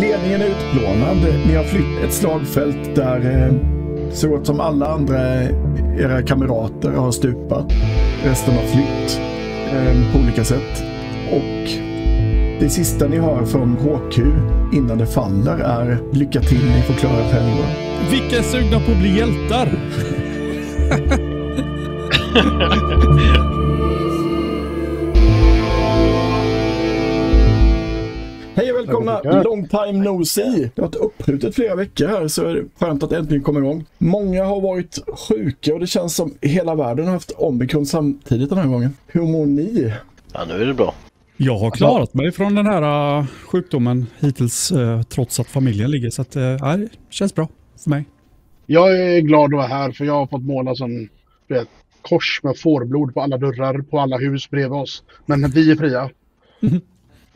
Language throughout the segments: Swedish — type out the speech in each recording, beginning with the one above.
ledningen är utplånad. Ni har flytt ett slagfält där så gott som alla andra era kamrater har stupat. Resten har flytt på olika sätt. Och det sista ni hör från HQ innan det faller är lycka till, ni får klara själva. Vilka är sugna på att bli hjältar? Hej och välkomna, long time no see. Det har varit uppskjutet flera veckor här, så är det skönt att det äntligen kommer igång. Många har varit sjuka och det känns som hela världen har haft omikron samtidigt den här gången. Hur mår ni? Ja, nu är det bra. Jag har klarat mig från den här sjukdomen hittills trots att familjen ligger, så att det känns bra för mig. Jag är glad att vara här för jag har fått måla som ett kors med fårblod på alla dörrar, på alla hus bredvid oss. Men vi är fria.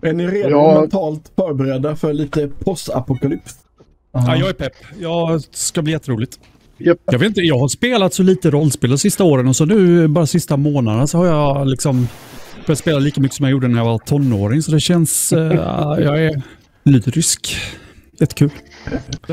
Är ni redan mentalt förberedda för lite postapokalyps? Ja, jag är pepp. Jag ska bli jätteroligt. Yep. Jag vet inte, jag har spelat så lite rollspel de sista åren och så nu bara sista månaderna så har jag liksom börjat spela lika mycket som jag gjorde när jag var tonåring, så det känns, jag är lyrisk. Jättekul.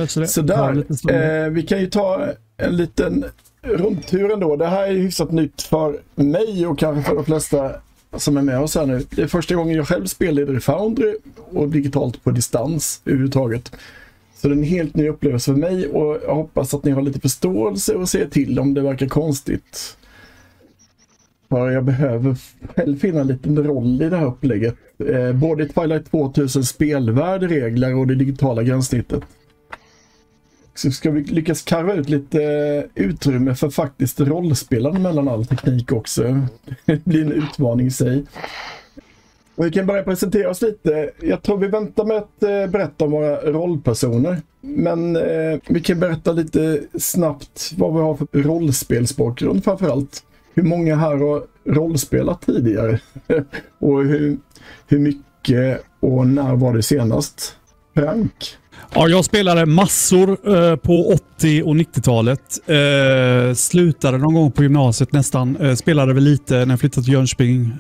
Sådär, vi kan ju ta en liten rundtur ändå. Det här är hyfsat nytt för mig och kanske för de flesta som är med oss här nu. Det är första gången jag själv spelar i Foundry och digitalt på distans överhuvudtaget. Så det är en helt ny upplevelse för mig och jag hoppas att ni har lite förståelse och ser till om det verkar konstigt. För jag behöver själv finna en liten roll i det här upplägget. Både i Twilight 2000 spelvärld, regler och det digitala gränssnittet. Så ska vi lyckas karva ut lite utrymme för faktiskt rollspelande mellan all teknik också. Det blir en utmaning i sig. Och vi kan börja presentera oss lite. Jag tror vi väntar med att berätta om våra rollpersoner. Men vi kan berätta lite snabbt vad vi har för rollspelsbakgrund framförallt. Hur många här har rollspelat tidigare? Och hur mycket och när var det senast? Frank? Ja, jag spelade massor på 80- och 90-talet. Slutade någon gång på gymnasiet nästan. Spelade väl lite när jag flyttade till Jönköping.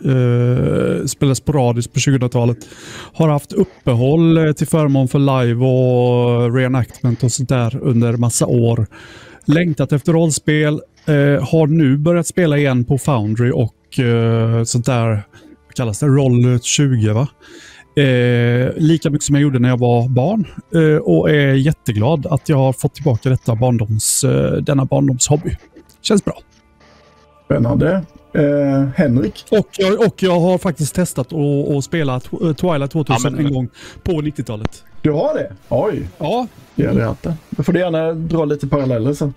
Spelade sporadiskt på 2000-talet. Har haft uppehåll till förmån för live och reenactment och sånt där under massa år. Längtat efter rollspel. Har nu börjat spela igen på Foundry och sånt där, vad kallas det? Roll 20, va? Lika mycket som jag gjorde när jag var barn och är jätteglad att jag har fått tillbaka denna barndomshobby. Känns bra. Spännande. Henrik? Och jag har faktiskt testat att spela Twilight 2000 en gång på 90-talet. Du har det? Oj. Ja. Då får du gärna dra lite paralleller sen.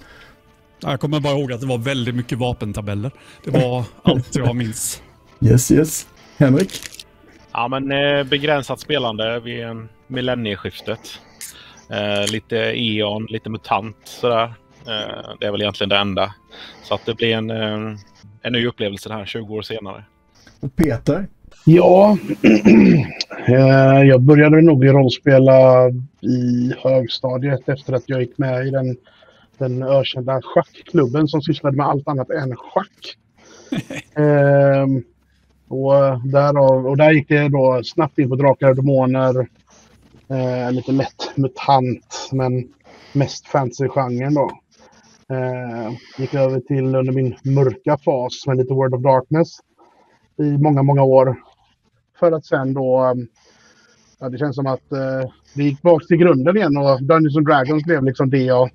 Jag kommer bara ihåg att det var väldigt mycket vapentabeller. Det var allt jag minns. Yes. Henrik? Ja, men begränsat spelande vid millennieskiftet. Lite Eon, lite MUTANT sådär. Det är väl egentligen det enda. Så att det blir en ny upplevelse här 20 år senare. Och Peter? Ja, jag började nog rollspela i högstadiet efter att jag gick med i den ökända schackklubben som sysslade med allt annat än schack. Och där gick det då snabbt in på drakar och demoner. Lite lätt MUTANT, men mest fantasy-genren då. Gick över till under min mörka fas med lite World of Darkness i många, många år. För att sen då, det känns som att det gick bak till grunden igen och Dungeons & Dragons blev liksom det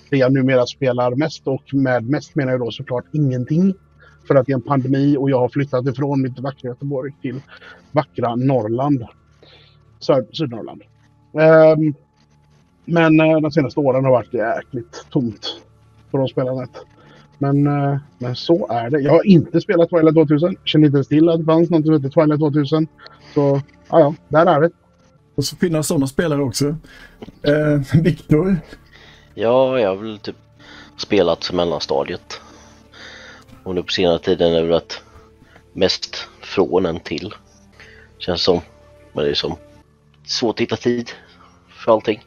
jag numera spelar mest, och med mest menar jag då såklart ingenting. För att det är en pandemi och jag har flyttat ifrån mitt vackra Göteborg till vackra Norrland. Sydnorrland. Men de senaste åren har varit jäkligt tomt på de spelandet. Men så är det. Jag har inte spelat Twilight 2000. Känner inte till att det fanns något som heter Twilight 2000. Så ja, där är det. Och så finns sådana spelare också. Viktor? Ja, jag har väl typ spelat mellanstadiet. Och nu på senare tiden är det varit mest från än till. Känns som. Men det är som svårt att hitta tid för allting.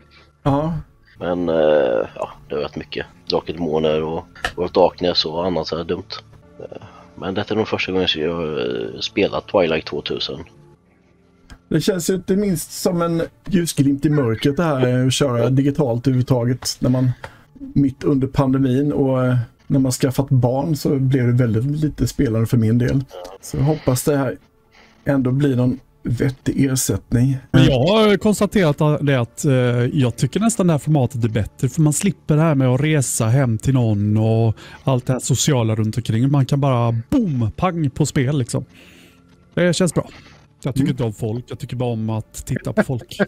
Ja. Men det har varit mycket Drakar och Demoner och World of Darkness och annat så här dumt. Men detta är nog första gången jag spelat Twilight 2000. Det känns ju inte minst som en ljusglimt i mörkret det här att köra digitalt överhuvudtaget när man mitt under pandemin och när man skaffat barn så blev det väldigt lite spelare för min del. Så jag hoppas det här ändå blir någon vettig ersättning. Men jag har konstaterat det att jag tycker nästan det här formatet är bättre för man slipper det här med att resa hem till någon och allt det här sociala runt omkring. Man kan bara boom, pang på spel liksom. Det känns bra. Jag tycker inte om folk, jag tycker bara om att titta på folk.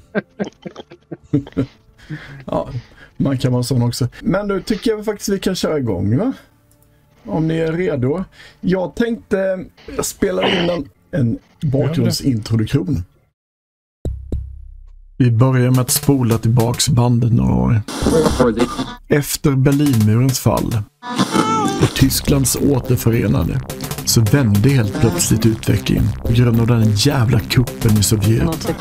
Ja, man kan vara sån också. Men då tycker jag faktiskt vi kan köra igång, va? Om ni är redo. Jag tänkte spela in en bakgrundsintroduktion. Vi börjar med att spola tillbaks banden några år. Efter Berlinmurens fall och Tysklands återförenade så vände helt plötsligt utvecklingen på grund av den jävla kuppen i Sovjet.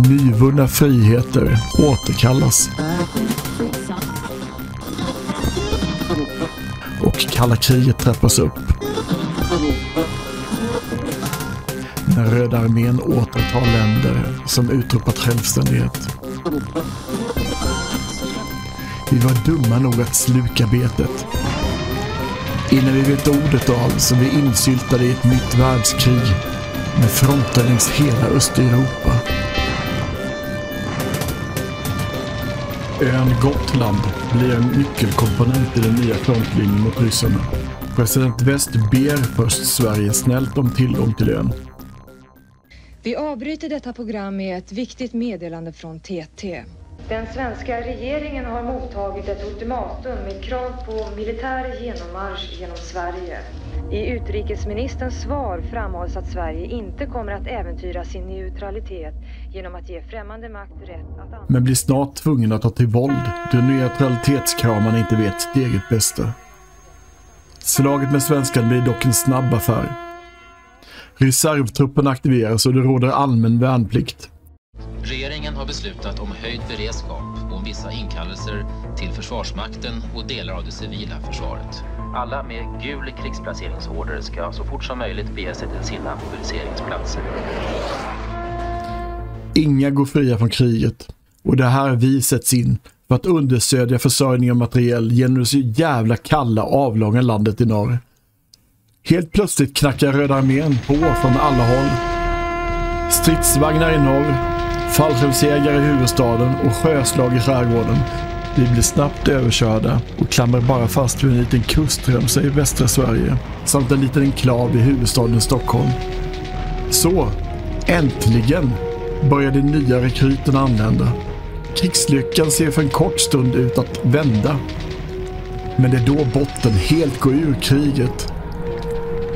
Nyvunna friheter återkallas. Och kalla kriget trappas upp. När Röda armén återtar länder som utropat självständighet. Vi var dumma nog att sluka betet. Innan vi vet ordet av så vi insyltade i ett nytt världskrig med fronter längs hela Östeuropa. Ön Gotland blir en nyckelkomponent i den nya frontlinjen mot ryssarna. President West ber först Sverige snällt om tillgång till ön. Vi avbryter detta program med ett viktigt meddelande från TT. Den svenska regeringen har mottagit ett ultimatum med krav på militär genommarsch genom Sverige. I utrikesministerns svar framhålls att Sverige inte kommer att äventyra sin neutralitet genom att ge främmande makt rätt att men blir snart tvungen att ta till våld då neutralitetskramarna inte vet sitt eget bästa. Slaget med svenskan blir dock en snabb affär. Reservtruppen aktiveras och det råder allmän värnplikt. Regeringen har beslutat om höjd beredskap och om vissa inkallelser till Försvarsmakten och delar av det civila försvaret. Alla med gul krigsplaceringsorder ska så fort som möjligt bege sig till sina mobiliseringsplatser. Inga går fria från kriget och det här vi sätts in för att understödja försörjning av materiell genom det så jävla kalla avlånga landet i norr. Helt plötsligt knackar Röda armén på från alla håll. Stridsvagnar i norr, fallskärmsjägare i huvudstaden och sjöslag i skärgården. Vi blir snabbt överkörda och klamrar bara fast vid en liten kustremsa i västra Sverige samt en liten enklav i huvudstaden Stockholm. Så, äntligen börjar de nya rekryterna anlända. Krigslyckan ser för en kort stund ut att vända. Men det är då botten helt går ur kriget.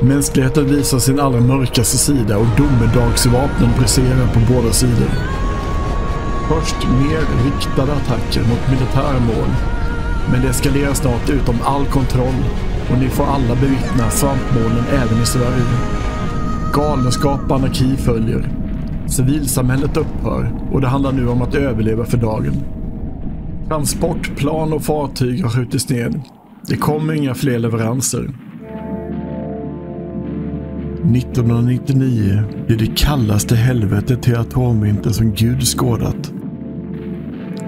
Mänskligheten visar sin allra mörkaste sida och domedagsvapnen briserar på båda sidor. Först mer riktade attacker mot militära mål, men det eskalerar snart utom all kontroll och ni får alla bevittna svampmålen även i Sverige. Galenskap och anarki följer. Civilsamhället upphör och det handlar nu om att överleva för dagen. Transportplan och fartyg har skjutits ned. Det kommer inga fler leveranser. 1999 är det kallaste helvetet till atomvinter som Gud skådat.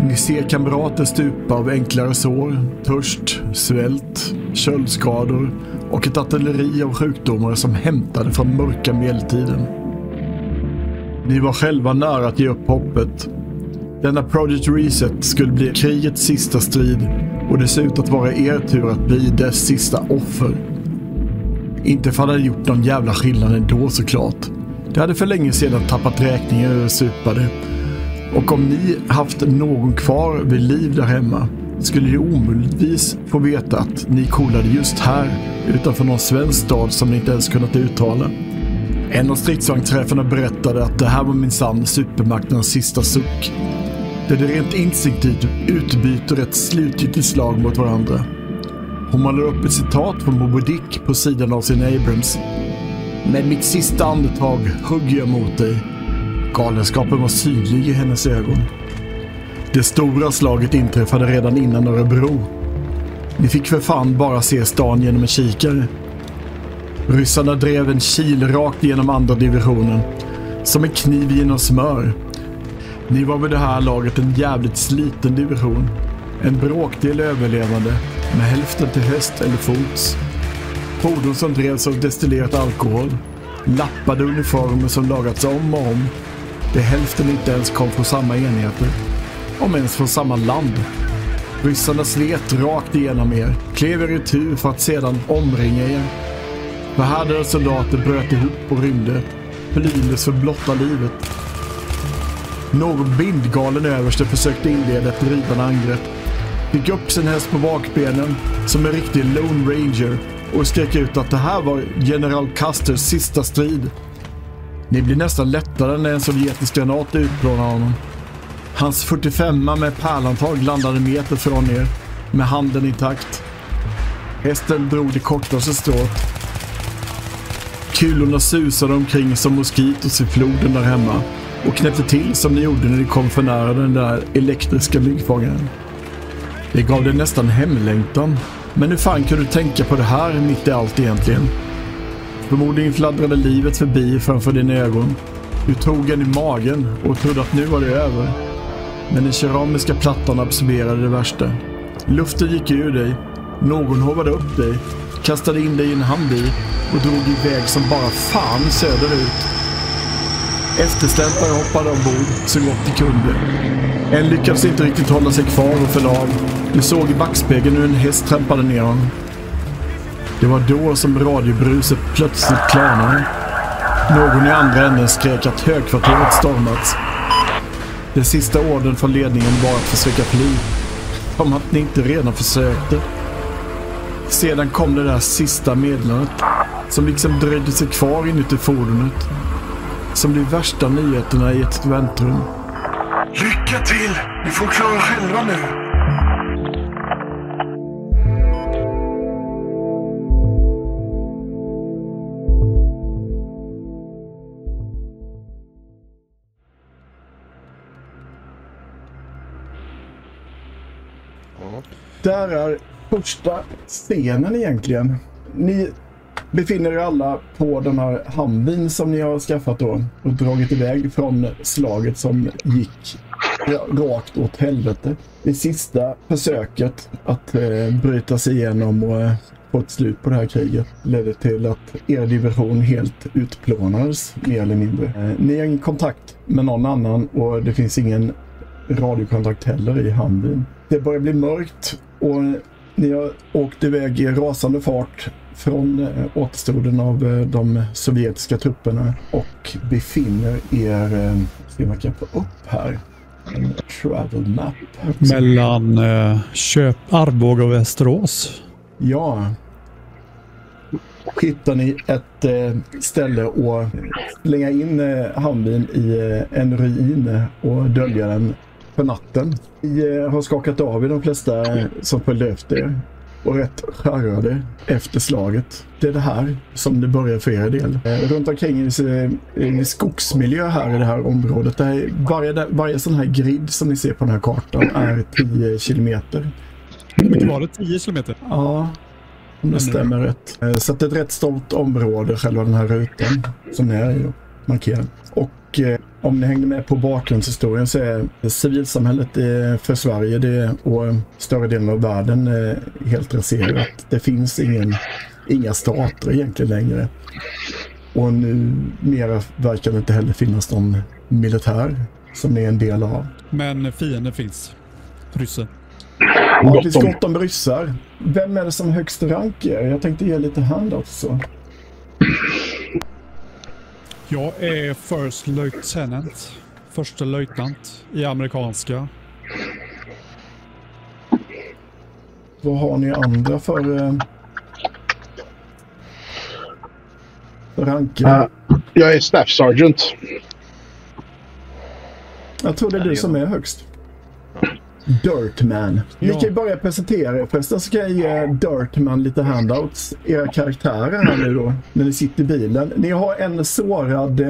Ni ser kamrater stupa av enklare sår, törst, svält, köldskador och ett artilleri av sjukdomar som hämtade från mörka medeltiden. Ni var själva nära att ge upp hoppet. Denna Project Reset skulle bli krigets sista strid och det ser ut att vara er tur att bli dess sista offer. Inte för att det hade gjort någon jävla skillnad ändå såklart. Det hade för länge sedan tappat räkningar över supade. Och om ni haft någon kvar vid liv där hemma skulle ni omöjligtvis få veta att ni coolade just här utanför någon svensk stad som ni inte ens kunnat uttala. En av stridsvagnsträffarna berättade att det här var minsann supermaktens sista suck. Där det rent instinktivt utbyter ett slutgiltigt slag mot varandra. Hon målar upp ett citat från Moby Dick på sidan av sin Abrams. Med mitt sista andetag hugger jag mot dig. Galenskapen var synlig i hennes ögon. Det stora slaget inträffade redan innan Örebro. Ni fick för fan bara se stan genom en kikare. Ryssarna drev en kil rakt genom andra divisionen, som en kniv genom smör. Ni var vid det här laget en jävligt sliten division. En bråkdel överlevande, med hälften till häst eller fots. Fordon som drevs av destillerat alkohol. Lappade uniformer som lagats om och om. Det hälften inte ens kom från samma enheter. Om ens från samma land. Ryssarna slet rakt igenom er, klev er i tur för att sedan omringa er. Förhärdade soldater bröt ihop och rymde, flyndes för blotta livet. Någon bindgalen överste försökte inleda ett drivande angrepp. Fick upp sin häst på bakbenen som en riktig Lone Ranger och skrek ut att det här var general Custers sista strid. Ni blir nästan lättare när en sovjetisk granat utplånar honom. Hans 45 med pärlantag landade meter från er, med handen intakt. Hästen drog det kortaste strået. Kulorna susade omkring som moskitos i floden där hemma och knäppte till som ni gjorde när ni kom för nära den där elektriska myggfångaren. Det gav dig nästan hemlängtan. Men hur fan kunde du tänka på det här mitt i allt egentligen? Förmodligen fladdrade livet förbi framför dina ögon. Du tog en i magen och trodde att nu var det över. Men den keramiska plattan absorberade det värsta. Luften gick ur dig. Någon hovade upp dig, kastade in dig i en handbil och drog iväg som bara fan söderut. Efterstämpare hoppade ombord så gott de kunde. En lyckades inte riktigt hålla sig kvar och föll av. Du såg i backspegeln hur en häst trampade ner honom. Det var då som radiobruset plötsligt klarnade. Någon i andra änden skrek att högkvarteret stormats. Den sista orden från ledningen var att försöka fly. Om att ni inte redan försökte. Sedan kom det där sista meddelandet som liksom dröjde sig kvar inuti fordonet. Som de värsta nyheterna i ett väntrum. Lycka till! Ni får klara själva nu! Där är första scenen egentligen. Ni befinner er alla på den här hamnvin som ni har skaffat då och dragit iväg från slaget som gick rakt åt helvete. Det sista försöket att bryta sig igenom och få ett slut på det här kriget ledde till att er division helt utplånades mer eller mindre. Ni har ingen kontakt med någon annan och det finns ingen radiokontakt heller i hamnvin. Det börjar bli mörkt och ni har åkt iväg i rasande fart från återstoden av de sovjetiska trupperna och befinner er, ska man kan få upp här, en travel map. Mellan Arboga och Västerås. Ja. Hittar ni ett ställe och slänga in hamnvin i en ruin och dölja den för natten. Vi har skakat av i de flesta som följde efter er och rätt skärrade efter slaget. Det är det här som det börjar för er del. Runt omkring en skogsmiljö här i det här området. Det här, varje sån här grid som ni ser på den här kartan är 10 kilometer. Hur mycket var det? 10 kilometer? Ja, om det stämmer rätt. Så det är ett rätt stort område, själva den här rutan som ni är i och markerar. Och om ni hängde med på bakgrundshistorien så är civilsamhället för Sverige och större delen av världen helt raserat. Det finns inga stater egentligen längre. Och nu mera verkar det inte heller finnas någon militär som är en del av. Men fienden finns. Ryssen. Ja, det finns gott om ryssar. Vem är det som högst rank är? Jag tänkte ge lite handout så. Jag är first lieutenant. Första löjtnant i amerikanska. Vad har ni andra för ranker? Jag är staff sergeant. Jag tror det är du som är högst. Dirtman. Ni kan ju börja presentera er. Förresten så kan jag ge Dirtman lite handouts. Era karaktärer här nu då, när ni sitter i bilen. Ni har en sårad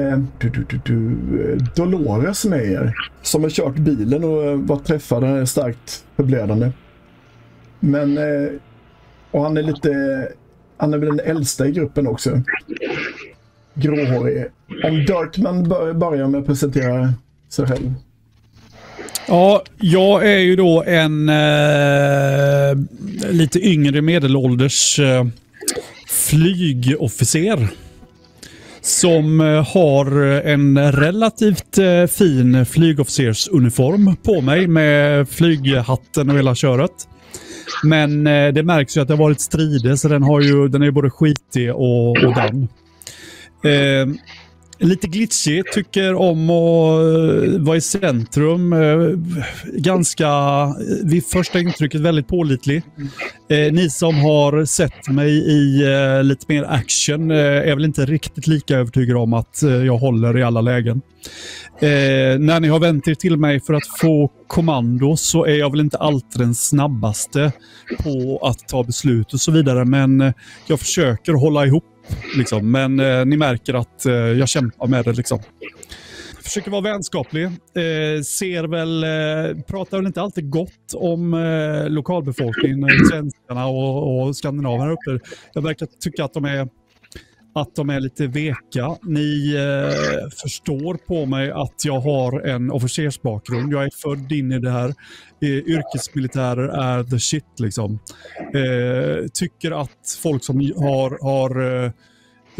Dolores med er. Som har kört bilen och var träffad, starkt förblödande. Men, och han är lite Han är väl den äldsta i gruppen också. Gråhårig. Om Dirtman börjar med att presentera sig själv. Ja, jag är ju då en lite yngre medelålders flygofficer som har en relativt fin flygofficersuniform på mig med flyghatten och hela köret. Men det märks ju att det har varit strider, så den är ju både skitig och damm. Lite glitchig, tycker om att vara i centrum. Ganska, vid första intrycket, väldigt pålitlig. Ni som har sett mig i lite mer action är väl inte riktigt lika övertygade om att jag håller i alla lägen. När ni har vänt er till mig för att få kommando så är jag väl inte alltid den snabbaste på att ta beslut och så vidare, men jag försöker hålla ihop liksom. Men ni märker att jag kämpar med det liksom. Försöker vara vänskaplig. Pratar väl inte alltid gott om lokalbefolkningen, svenskarna och skandinaverna uppe. Jag verkar tycka att de är lite veka. Ni förstår på mig att jag har en officersbakgrund. Jag är född in i det här. Yrkesmilitärer är the shit liksom. Tycker att folk som har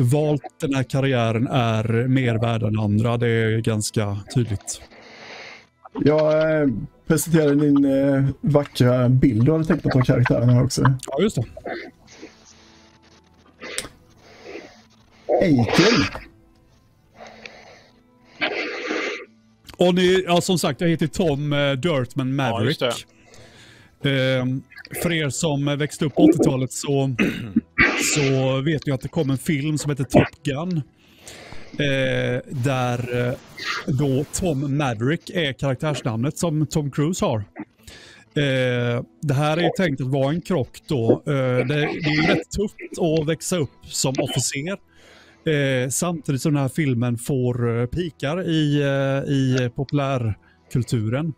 valt den här karriären är mer värda än andra. Det är ganska tydligt. Jag presenterade din vackra bild du hade tecknat av karaktärerna också. Ja, just det. Eiken. Och som sagt, jag heter Tom Dirtman Maverick. Ja, just det. För er som växte upp på 80-talet så vet ni att det kom en film som heter Top Gun. Där då Tom Maverick är karaktärsnamnet som Tom Cruise har. Det här är tänkt att vara en krock då. Det är rätt tufft att växa upp som officer. Samtidigt som den här filmen får pikar i populärkulturen.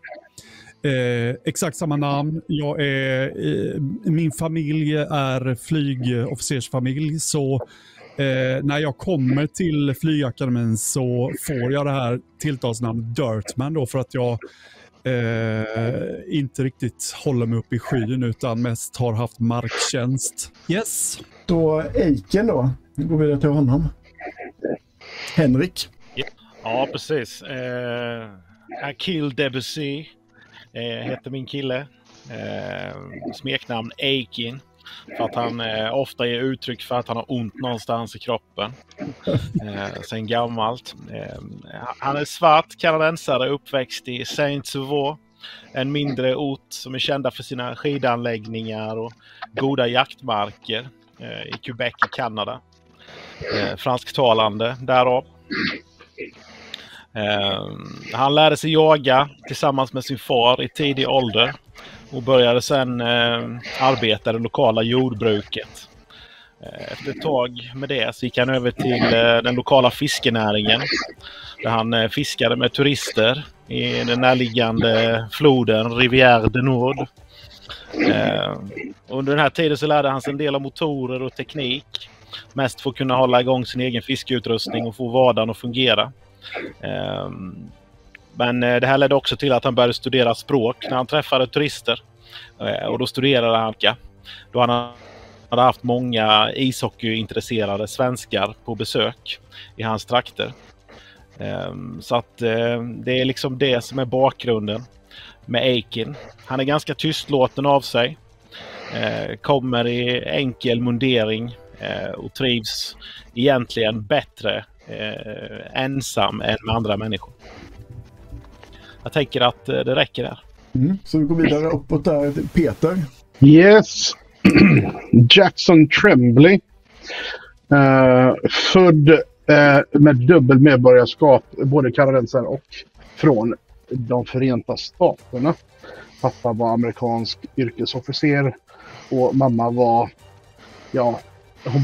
Exakt samma namn. Min familj är flygofficersfamilj, så när jag kommer till flygakademin så får jag det här tilltalsnamnet Dirtman då, för att jag inte riktigt håller mig upp i skyn utan mest har haft marktjänst. Yes. Då Eiken då. Nu går vi till honom. Henrik. Ja, precis. Akil Debussy heter min kille. Smeknamn Eiken. För att han ofta ger uttryck för att han har ont någonstans i kroppen. Sen gammalt. Han är svart kanadensare, uppväxt i Saint-Sauveur. En mindre ort som är kända för sina skidanläggningar och goda jaktmarker i Quebec i Kanada. Fransktalande därav. Han lärde sig yoga tillsammans med sin far i tidig ålder och började sedan arbeta i det lokala jordbruket. Efter ett tag med det så gick han över till den lokala fiskenäringen där han fiskade med turister i den närliggande floden Rivière du Nord. Under den här tiden så lärde han sig en del av motorer och teknik. Mest för att kunna hålla igång sin egen fiskeutrustning och få vardagen att fungera. Men det här ledde också till att han började studera språk när han träffade turister. Och då studerade han då han hade haft många ishockeyintresserade svenskar på besök i hans trakter. Så att det är liksom det som är bakgrunden med Eiken. Han är ganska tystlåten av sig. Kommer i enkel mundering och trivs egentligen bättre ensam än med andra människor. Jag tänker att det räcker där. Så vi går vidare uppåt där. Peter. Yes. Jackson Tremblay. Född med dubbel medborgarskap, både kanadensare och från de Förenta Staterna. Pappa var amerikansk yrkesofficer och mamma var, hon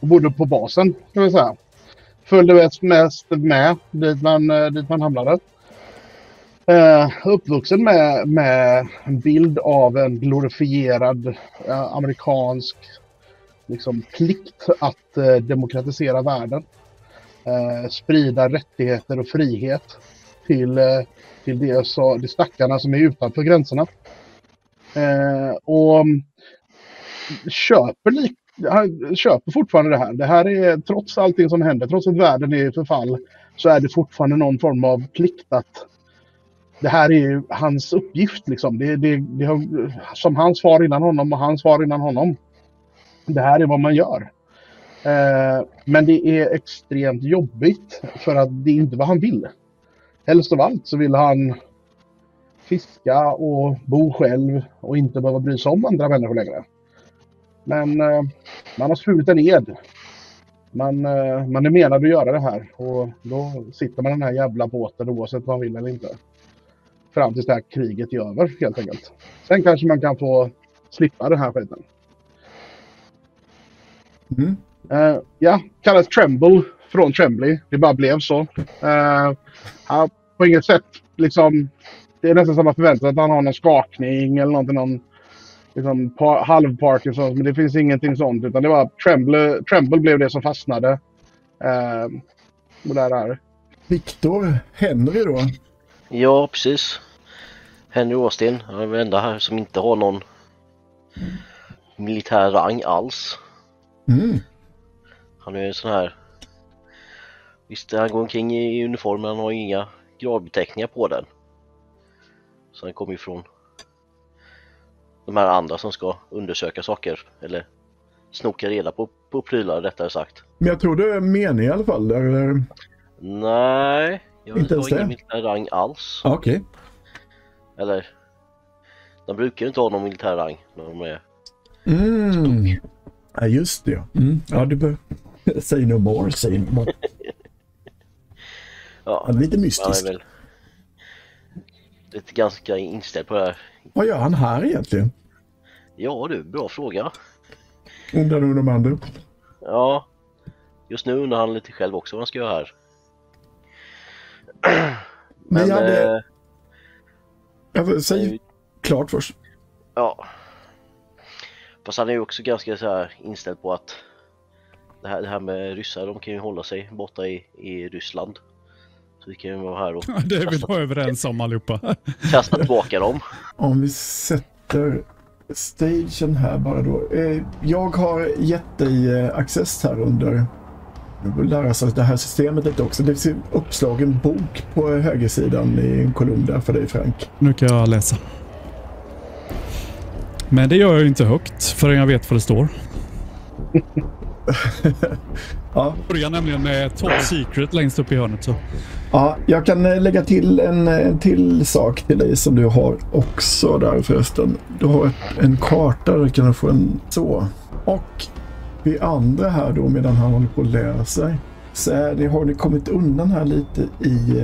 bodde på basen, kan vi säga. Följde mest med dit man hamnade. Uppvuxen med en bild av en glorifierad amerikansk liksom plikt att demokratisera världen. Sprida rättigheter och frihet till de stackarna som är utanför gränserna. Och köper fortfarande det här. Det här är, trots allting som händer, trots att världen är i förfall, så är det fortfarande någon form av plikt att det här är ju hans uppgift liksom. Det har, som hans far innan honom och hans far innan honom. Det här är vad man gör. Men det är extremt jobbigt för att det är inte vad han vill. Helst av allt så vill han fiska och bo själv och inte behöva bry sig om andra människor längre. Men man har svurit en ed. Man är menad att göra det här. Och då sitter man i den här jävla båten oavsett vad man vill eller inte. Fram tills det här kriget är över helt enkelt. Sen kanske man kan få slippa den här skiten. Kallas Tremble från Trembly. Det bara blev så. På inget sätt liksom, det är nästan som man förväntar att han har någon skakning eller någon liksom halvparkinson, men det finns ingenting sånt, utan det var Tremble blev det som fastnade. Och där är Victor Henry då? Ja, precis. Henry Austin, han är den enda här som inte har någon militär rang alls. Han är en sån här, visst han går omkring i uniform, men han har inga gradbeteckningar på den. Så han kommer ifrån de här andra som ska undersöka saker eller snoka reda på prylar, rättare sagt. Men jag tror det är mening i alla fall, eller? Nej, jag inte har ingen militär rang alls. Okej. Eller, de brukar ju inte ha någon militär rang när de är Ja, just det. Ja, du bör say no more, say no more. Ja, han är lite mystisk. Han är väl lite ganska inställd på det här. Vad gör han här egentligen? Ja du, bra fråga. Undrar nog de andra. Ja, just nu undrar han lite själv också vad han ska göra här. Men jag säger klart först. Ja. Fast han är ju också ganska så här inställd på att det här med ryssar, de kan ju hålla sig borta i Ryssland. Så vi kan ju vara här och det är vi då överens om allihopa. Kasta tillbaka dem. Om vi sätter stagen här bara då. Jag har gett dig access här under. Jag vill lära sig det här systemet lite också. Det finns uppslagen bok på högersidan i en kolumn där för dig, Frank. Nu kan jag läsa. Men det gör jag ju inte högt förrän jag vet vad det står. Ja. Jag börjar nämligen med Top Secret längst upp i hörnet. Så. Ja, jag kan lägga till en till sak till dig som du har också där förresten. Du har en karta där kan du få en så. Och vi andra här då medan han håller på att lära sig. Så har ni kommit undan här lite i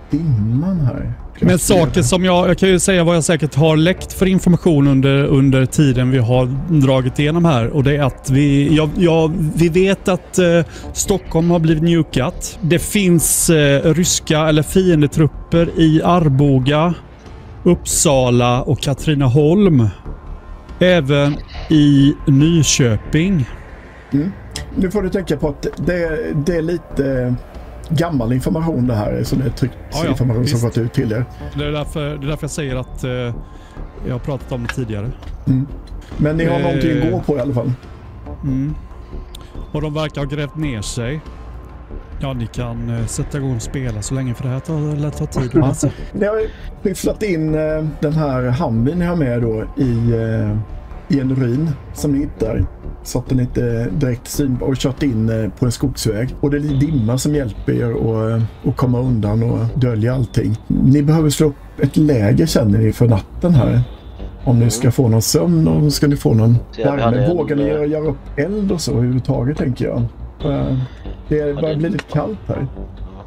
dimman här. Men saker som jag kan ju säga vad jag säkert har läckt för information under tiden vi har dragit igenom här. Och det är att vi vet att Stockholm har blivit nukat. Det finns ryska eller fiendetrupper i Arboga, Uppsala och Katrineholm. Även i Nyköping. Nu får du tänka på att det är lite gammal information det här, som är tryckt information som gått ut till er. Det är därför jag säger att jag har pratat om det tidigare. Men ni har någonting att gå på i alla fall. Och de verkar ha grävt ner sig. Ja, ni kan sätta igång och spela så länge, för det här tar tid. Alltså. Ni har skyfflat in den här hamnen ni har med då i en ruin som ni hittar. Så att den inte direkt synbar och kört in på en skogsväg. Och det är dimma som hjälper er att komma undan och dölja allting. Ni behöver slå upp ett läger, känner ni, för natten här. Om ni ska få någon sömn och ska ni få någon värme. Vågar ni göra upp eld och så överhuvudtaget, tänker jag. Det börjar bli lite kallt här.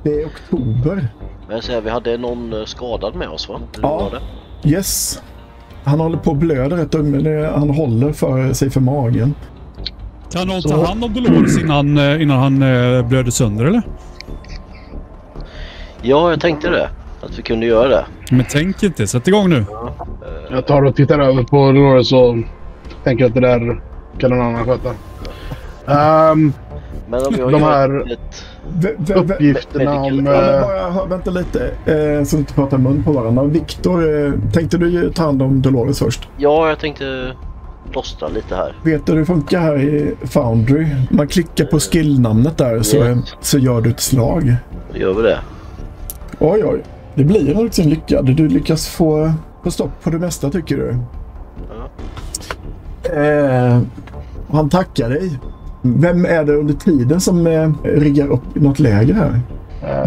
Det är oktober. Men så här, vi hade någon skadad med oss, va? Ja, yes. Han håller på att blöda rätt, men han håller för sig för magen. Kan någon ta hand om Dolores innan han blöder sönder, eller? Ja, jag tänkte det. Att vi kunde göra det. Men tänk inte, sätt igång nu. Jag tar och tittar över på Dolores och tänker att det där kan någon annan sköta. Men om jag de gör här uppgifterna om... Vänta lite, så inte pratar mun på varandra. Viktor, tänkte du ta hand om Dolores först? Ja, jag tänkte plåstra lite här. Vet du hur det funkar här i Foundry? Man klickar på skillnamnet där så gör du ett slag. Gör vi det? Oj. Det blir nog en lyckad. Du lyckas få stopp på det mesta, tycker du. Ja. Han tackar dig. Vem är det under tiden som riggar upp något läger här?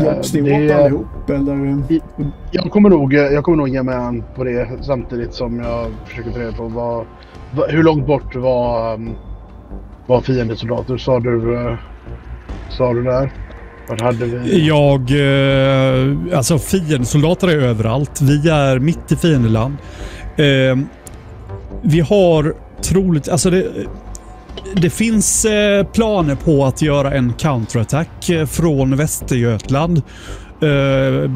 Hjälps ni åt allihop? Eller? Jag kommer nog ge mig an på det samtidigt som jag försöker ta reda på hur långt bort var fiendesoldater, sa du där? Vad hade vi? Alltså fiendesoldater är överallt. Vi är mitt i fiendeland. Vi har troligt, alltså det finns planer på att göra en counterattack från Västergötland.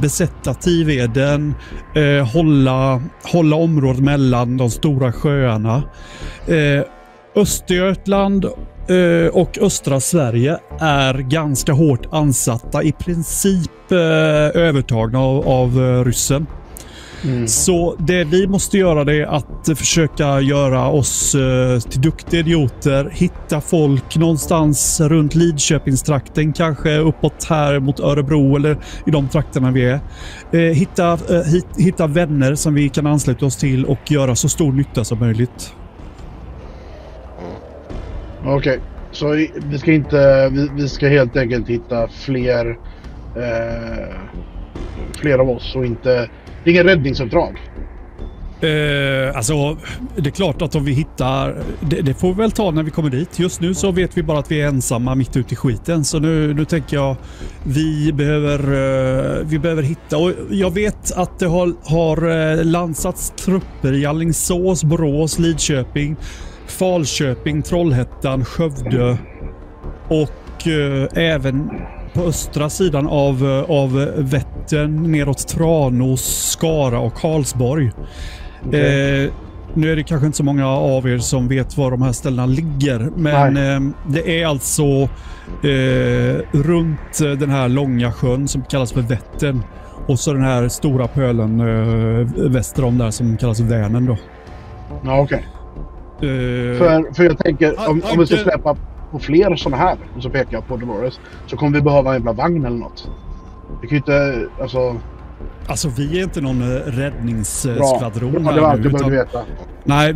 Besätta Tiveden, hålla området mellan de stora sjöarna. Östergötland och östra Sverige är ganska hårt ansatta, i princip övertagna av ryssen. Så det vi måste göra, det är att försöka göra oss till duktiga idioter, hitta folk någonstans runt Lidköpingstrakten, kanske uppåt här mot Örebro eller i de trakterna vi är. Hitta vänner som vi kan ansluta oss till och göra så stor nytta som möjligt. Okej. Så vi ska helt enkelt hitta fler av oss och inte... Det är ingen räddningsuppdrag. Alltså, det är klart att om vi hittar... Det får vi väl ta när vi kommer dit. Just nu så vet vi bara att vi är ensamma mitt ute i skiten. Så nu tänker jag vi behöver hitta... Och jag vet att det har landsats trupper i Alingsås, Borås, Lidköping, Falköping, Trollhättan, Skövde och även på östra sidan av Vättern, neråt Tranås, Skara och Karlsborg. Okay. Nu är det kanske inte så många av er som vet var de här ställena ligger, men det är alltså runt den här långa sjön som kallas för Vättern, och så den här stora pölen väster om där som kallas Vänern då. Ja, okej. För jag tänker, om vi ska släppa på fler sådana här, och så pekar jag på Dolores, så kommer vi behöva en jävla vagn eller något. Vi kan ju inte, Alltså vi är inte någon räddningsskvadron här nu, utan... veta. Nej,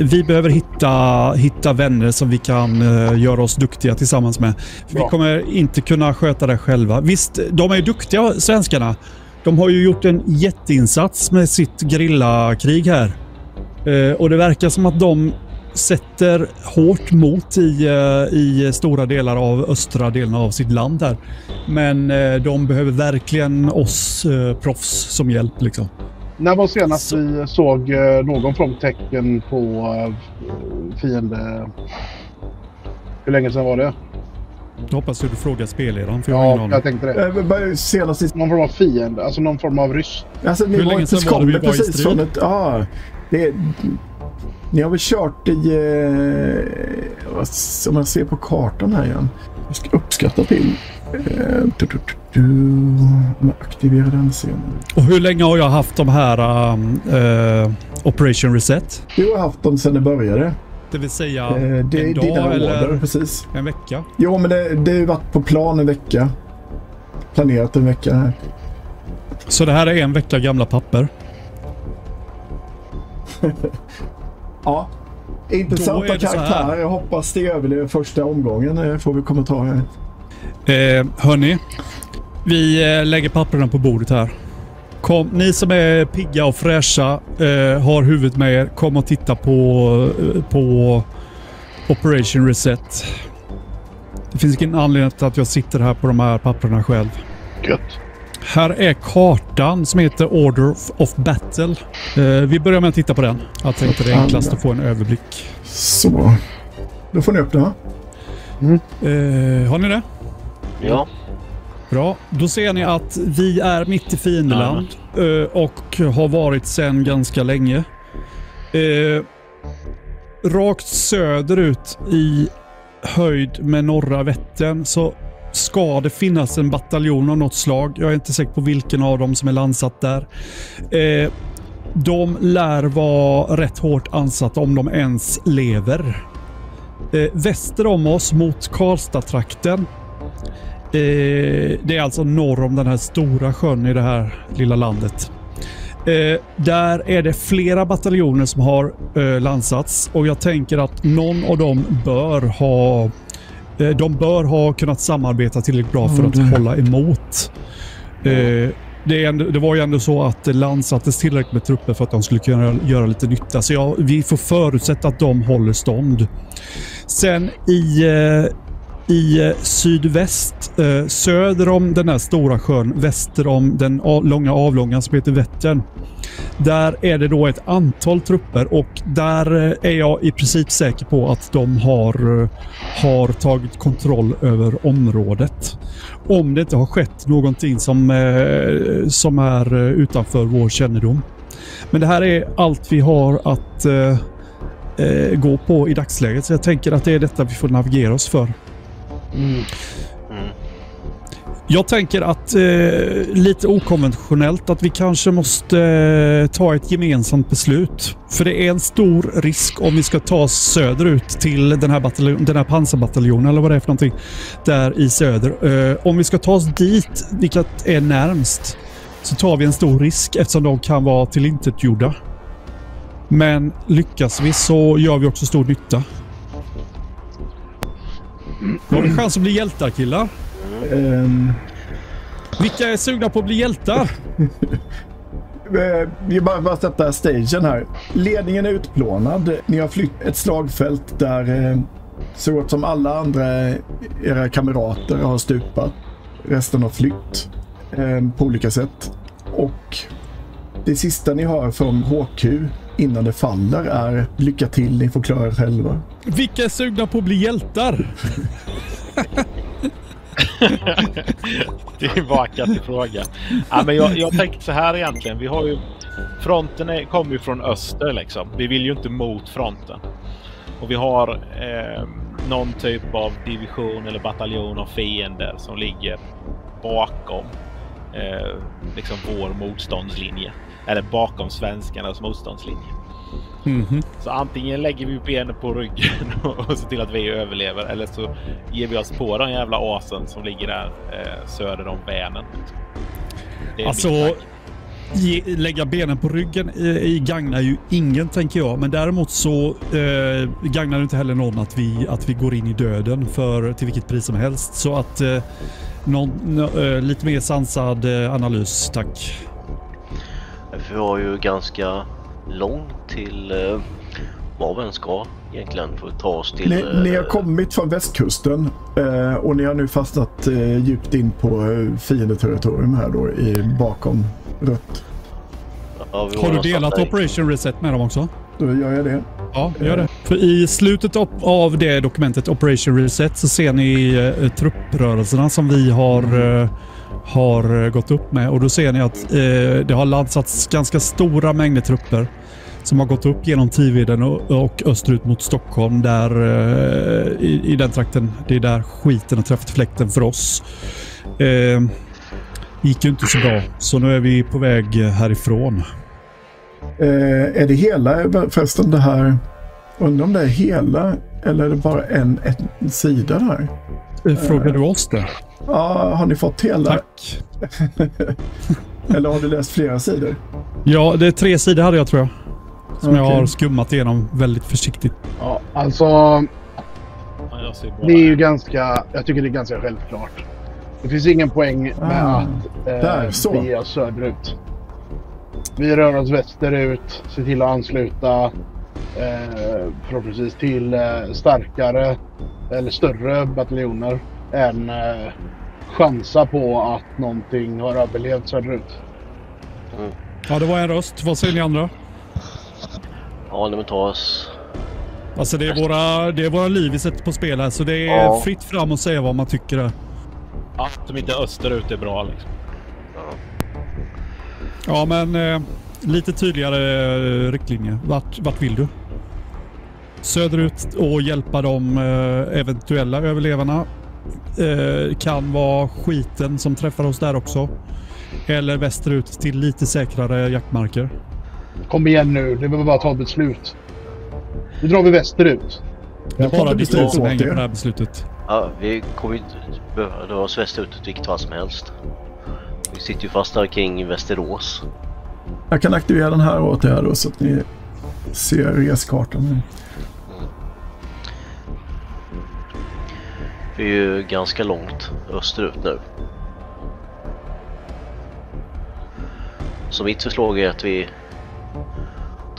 vi behöver hitta vänner som vi kan göra oss duktiga tillsammans med. För vi kommer inte kunna sköta det själva. Visst, de är ju duktiga, svenskarna. De har ju gjort en jätteinsats med sitt grillakrig här. Och det verkar som att de sätter hårt mot i stora delar av östra delen av sitt land här. Men de behöver verkligen oss proffs som hjälp liksom. När var senast vi såg någon form tecken på fiende? Hur länge sedan var det? Jag hoppas att du frågar spelledaren, för jag tänkte det. Senast någon form av fiende, alltså någon form av ryss. Alltså, ni var inte skådde precis från ett... Ni har väl kört i... om jag ser på kartan här igen. Jag ska uppskatta till. Aktivera den scenen. Och hur länge har jag haft de här Operation Reset? Du har haft dem sedan det började. Det vill säga en dag eller precis. En vecka? Jo, men det har varit på plan en vecka. Planerat en vecka här. Så det här är en vecka gamla papper? Ja. Intressanta karaktärer. Jag hoppas det överlever första omgången. Får vi kommentarer. Hörni, vi lägger papperna på bordet här. Kom, ni som är pigga och fräscha, har huvudet med er, kom och titta på Operation Reset. Det finns ingen anledning till att jag sitter här på de här papperna själv. Gött. Här är kartan som heter Order of Battle. Vi börjar med att titta på den. Jag tänkte det är enklast att få en överblick. Så. Då får ni öppna. Har ni det? Ja. Bra. Då ser ni att vi är mitt i fiendeland och har varit sedan ganska länge. rakt söderut i höjd med norra Vättern så ska det finnas en bataljon av något slag. Jag är inte säker på vilken av dem som är landsatt där. De lär vara rätt hårt ansatta om de ens lever. Väster om oss mot Karlstad-trakten. Det är alltså norr om den här stora sjön i det här lilla landet. Där är det flera bataljoner som har landsats och jag tänker att någon av dem bör ha kunnat samarbeta tillräckligt bra för att hålla emot. Det var ju ändå så att det landsattes tillräckligt med trupper för att de skulle kunna göra lite nytta. Så vi får förutsätta att de håller stånd. Sen i sydväst, söder om den här stora sjön, väster om den långa avlångan som heter Vättern. Där är det då ett antal trupper och där är jag i princip säker på att de har tagit kontroll över området. Om det inte har skett någonting som är utanför vår kännedom. Men det här är allt vi har att gå på i dagsläget. Så jag tänker att det är detta vi får navigera oss för. Jag tänker att lite okonventionellt att vi kanske måste ta ett gemensamt beslut. För det är en stor risk om vi ska ta oss söderut till den här pansarbataljonen eller vad det är för någonting där i söder. Om vi ska ta oss dit, vilket är närmst, så tar vi en stor risk eftersom de kan vara tillintetgjorda. Men lyckas vi så gör vi också stor nytta. Då har vi chans att bli hjältar, killar. Vilka är sugna på att bli hjältar? Vi bara sätta stagen här. Ledningen är utplånad. Ni har flytt ett slagfält där så gott som alla andra era kamrater har stupat. Resten har flytt på olika sätt. Och det sista ni hör från HQ innan det faller är lycka till, ni får klara er själva. Vilka är sugna på att bli hjältar? Tillbaka till frågan. Ja, men jag tänkte så här egentligen. Vi har ju fronten kommer ju från öster liksom. Vi vill ju inte mot fronten. Och vi har någon typ av division eller bataljon av fiender som ligger bakom liksom vår motståndslinje. Eller bakom svenskarnas motståndslinje. Mm-hmm. Så antingen lägger vi benen på ryggen och ser till att vi överlever, eller så ger vi oss på den jävla asen som ligger där söder om Vänern. Alltså, lägga benen på ryggen gagnar ju ingen, tänker jag. Men däremot så gagnar det inte heller någon att vi går in i döden för till vilket pris som helst. Så att lite mer sansad analys, tack. Vi har ju ganska långt till var vi än ska egentligen för att ta oss till... Ni har kommit från västkusten och ni har nu fastnat djupt in på fiendeterritorium här då bakom rött. Ja, har du delat Operation Reset med dem också? Då gör jag det. Ja, gör det. För i slutet av det dokumentet Operation Reset så ser ni trupprörelserna som vi har gått upp med, och då ser ni att det har landsats ganska stora mängder trupper som har gått upp genom Tiveden och österut mot Stockholm där i den trakten. Det är där skiten har träffat fläkten för oss. Gick ju inte så bra, så nu är vi på väg härifrån. Är det hela förresten det här, undrar om det är hela eller är det bara en sida där? Frågar du oss det? Ja, har ni fått hela? Tack. Eller har du läst flera sidor? Ja, det är 3 sidor hade jag, tror jag. Som jag har skummat igenom väldigt försiktigt. Ja, alltså... Det är ju ganska... Jag tycker det är ganska självklart. Det finns ingen poäng med att vi är söderut. Vi rör oss västerut, ser till att ansluta förhoppningsvis till starkare eller större bataljoner än chansa på att någonting har överlevt söderut. Ja, det var en röst. Vad säger ni andra? Ja, det tar oss. Alltså det är våra liv vi sätter på spel här, så det är fritt fram att säga vad man tycker där. Att de inte österut är bra liksom. Ja, men lite tydligare riktlinjer. Vart vill du? söderut och hjälpa de eventuella överlevarna. Kan vara skiten som träffar oss där också. Eller västerut till lite säkrare jaktmarker. Kom igen nu, det behöver bara ta ett beslut. Nu drar vi västerut. Det är bara beslut som hänger på det här beslutet. Ja, vi kommer ju behöva dra oss västerut vilket fall som helst. Vi sitter ju fast där kring Västerås. Jag kan aktivera den här åt er då så att ni ser reskartan. Vi är ju ganska långt österut nu. Så mitt förslag är att vi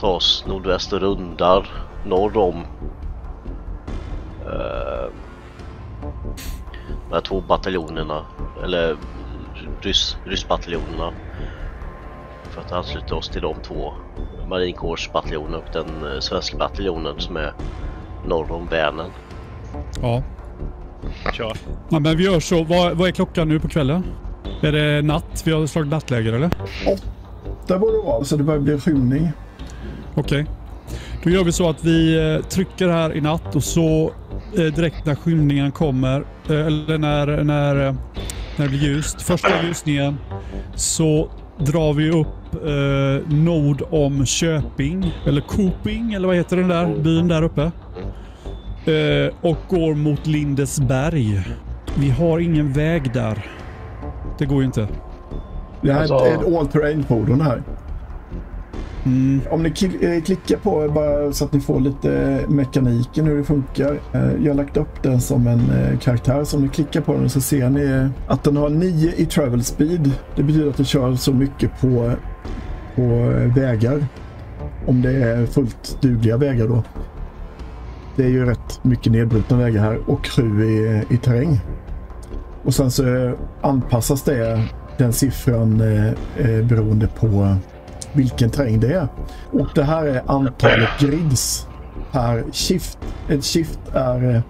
tar oss nordväst och rundar norr om de här 2 bataljonerna, eller ryssbataljonerna, för att ansluta oss till de 2 marinkårsbataljoner och den svenska bataljonen som är norr om Vänern. Ja. Kör. Ja, men vi gör så. Vad är klockan nu på kvällen? Är det natt? Vi har slagit nattläger eller? Där borde det vara, så det börjar bli skymning. Okej. Då gör vi så att vi trycker här i natt och så direkt när skymningen kommer, eller när det blir ljust, första ljusningen, så drar vi upp nord om Köping, eller Koping, eller vad heter den där byn där uppe? Och går mot Lindesberg. Vi har ingen väg där. Det går ju inte. Det här är ett all-terrain-fordon här. Om ni klickar på bara så att ni får lite mekaniken hur det funkar. Jag har lagt upp den som en karaktär. Så om ni klickar på den så ser ni att den har 9 i travel speed. Det betyder att den kör så mycket på vägar. Om det är fullt dugliga vägar då. Det är ju rätt mycket nedbrutna vägar här och 7 i terräng. Och sen så anpassas den siffran beroende på vilken terräng det är. Och det här är antalet grids per shift. Ett shift är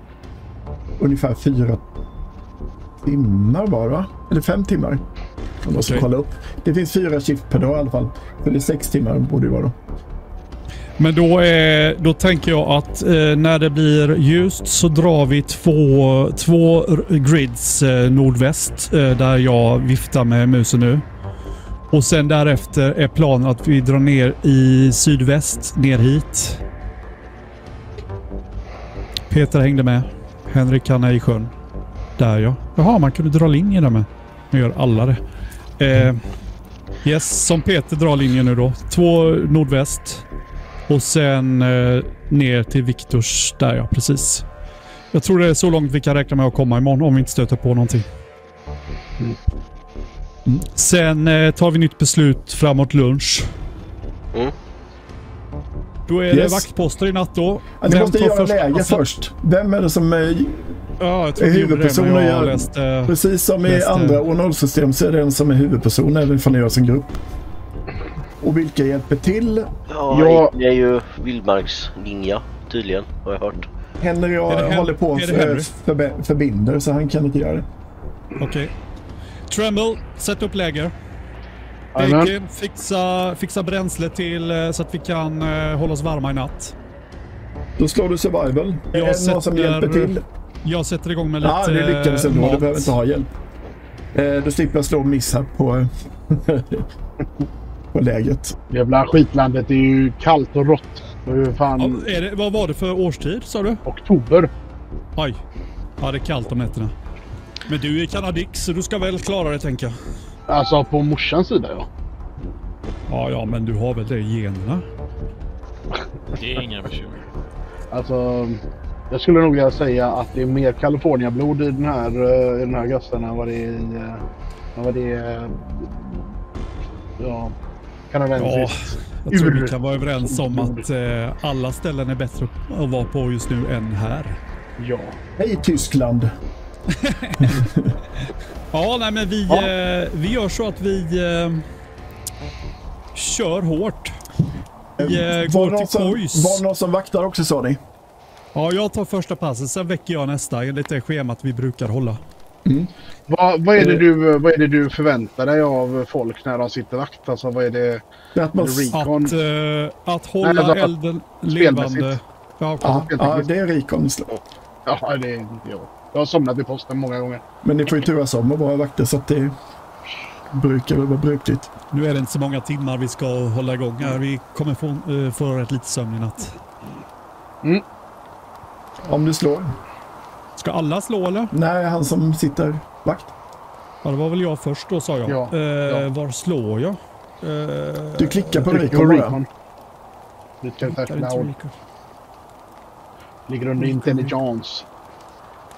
ungefär 4 timmar bara. Eller 5 timmar. Jag måste kolla upp. Det finns 4 shift per dag i alla fall. För det är 6 timmar borde det vara då. Men då tänker jag att när det blir ljust så drar vi två grids nordväst där jag viftar med musen nu. Och sen därefter är planen att vi drar ner i sydväst, ner hit. Peter hängde med. Henrik han är i sjön. Där ja. Jaha, man kunde dra linjer där med. Nu gör alla det. Yes, som Peter drar linjen nu då. 2 nordväst. Och sen ner till Viktors där ja, precis. Jag tror det är så långt vi kan räkna med att komma imorgon om vi inte stöter på någonting. Sen tar vi nytt beslut framåt lunch. Då är det vaktposter i natt då. Ja, ni måste göra läge först. Vem är det som är huvudpersonen? Precis som i andra O0-system så är det en som är huvudperson även om ni gör sin grupp. Och vilka hjälper till? Ja, det är ju Vildmarksninja tydligen, har jag hört. Henry håller på och förbinder så han kan inte göra det. Okej. Tremble, sätt upp läger. Bacon, fixa bränsle till så att vi kan hålla oss varma i natt. Då slår du survival. Är det någon som hjälper till? Jag sätter igång med lite mat. Ja, det lyckades ändå. Du behöver inte ha hjälp. Då slipper jag slå miss här på läget. Jävla skitlandet är ju kallt och rått. Fan... Ja, vad var det för årstid, sa du? Oktober. Oj. Ja, det är kallt om nätterna. Men du är kanadix så du ska väl klara det, tänker jag. Alltså på morsans sida, ja. Ja, men du har väl det i generna? Det är inga bekymmer. Alltså, jag skulle nog vilja säga att det är mer California-blod i den här gösten än vad det är kanadensiskt. Ja, jag tror vi kan vara överens om att alla ställen är bättre att vara på just nu än här. Ja. Hej Tyskland! Ja, nej men vi gör så att vi kör hårt. Vi går till Kois. Var någon som vaktar också, sa ni? Ja, jag tar första passet, sen väcker jag nästa enligt det schemat vi brukar hålla. Vad är det du förväntar dig av folk när de sitter vakt? Alltså vad är det? Att hålla elden levande. Ja, Ja, det är Rikon. Ja, det är inte jag. Jag har somnat vid posten många gånger. Men ni får ju turas om och vara vakter så att det brukar väl vara brukligt. Nu är det inte så många timmar vi ska hålla igång här. Vi kommer få rätt lite sömn i natt. Om du slår. Ska alla slå eller? Nej, han som sitter vakt. Ja, det var väl jag först då, sa jag. Ja. Var slår jag? Du klickar på Tryck Rikon bara. Ditt karaktär Där är inte Cloud Rico. ligger under intelligence.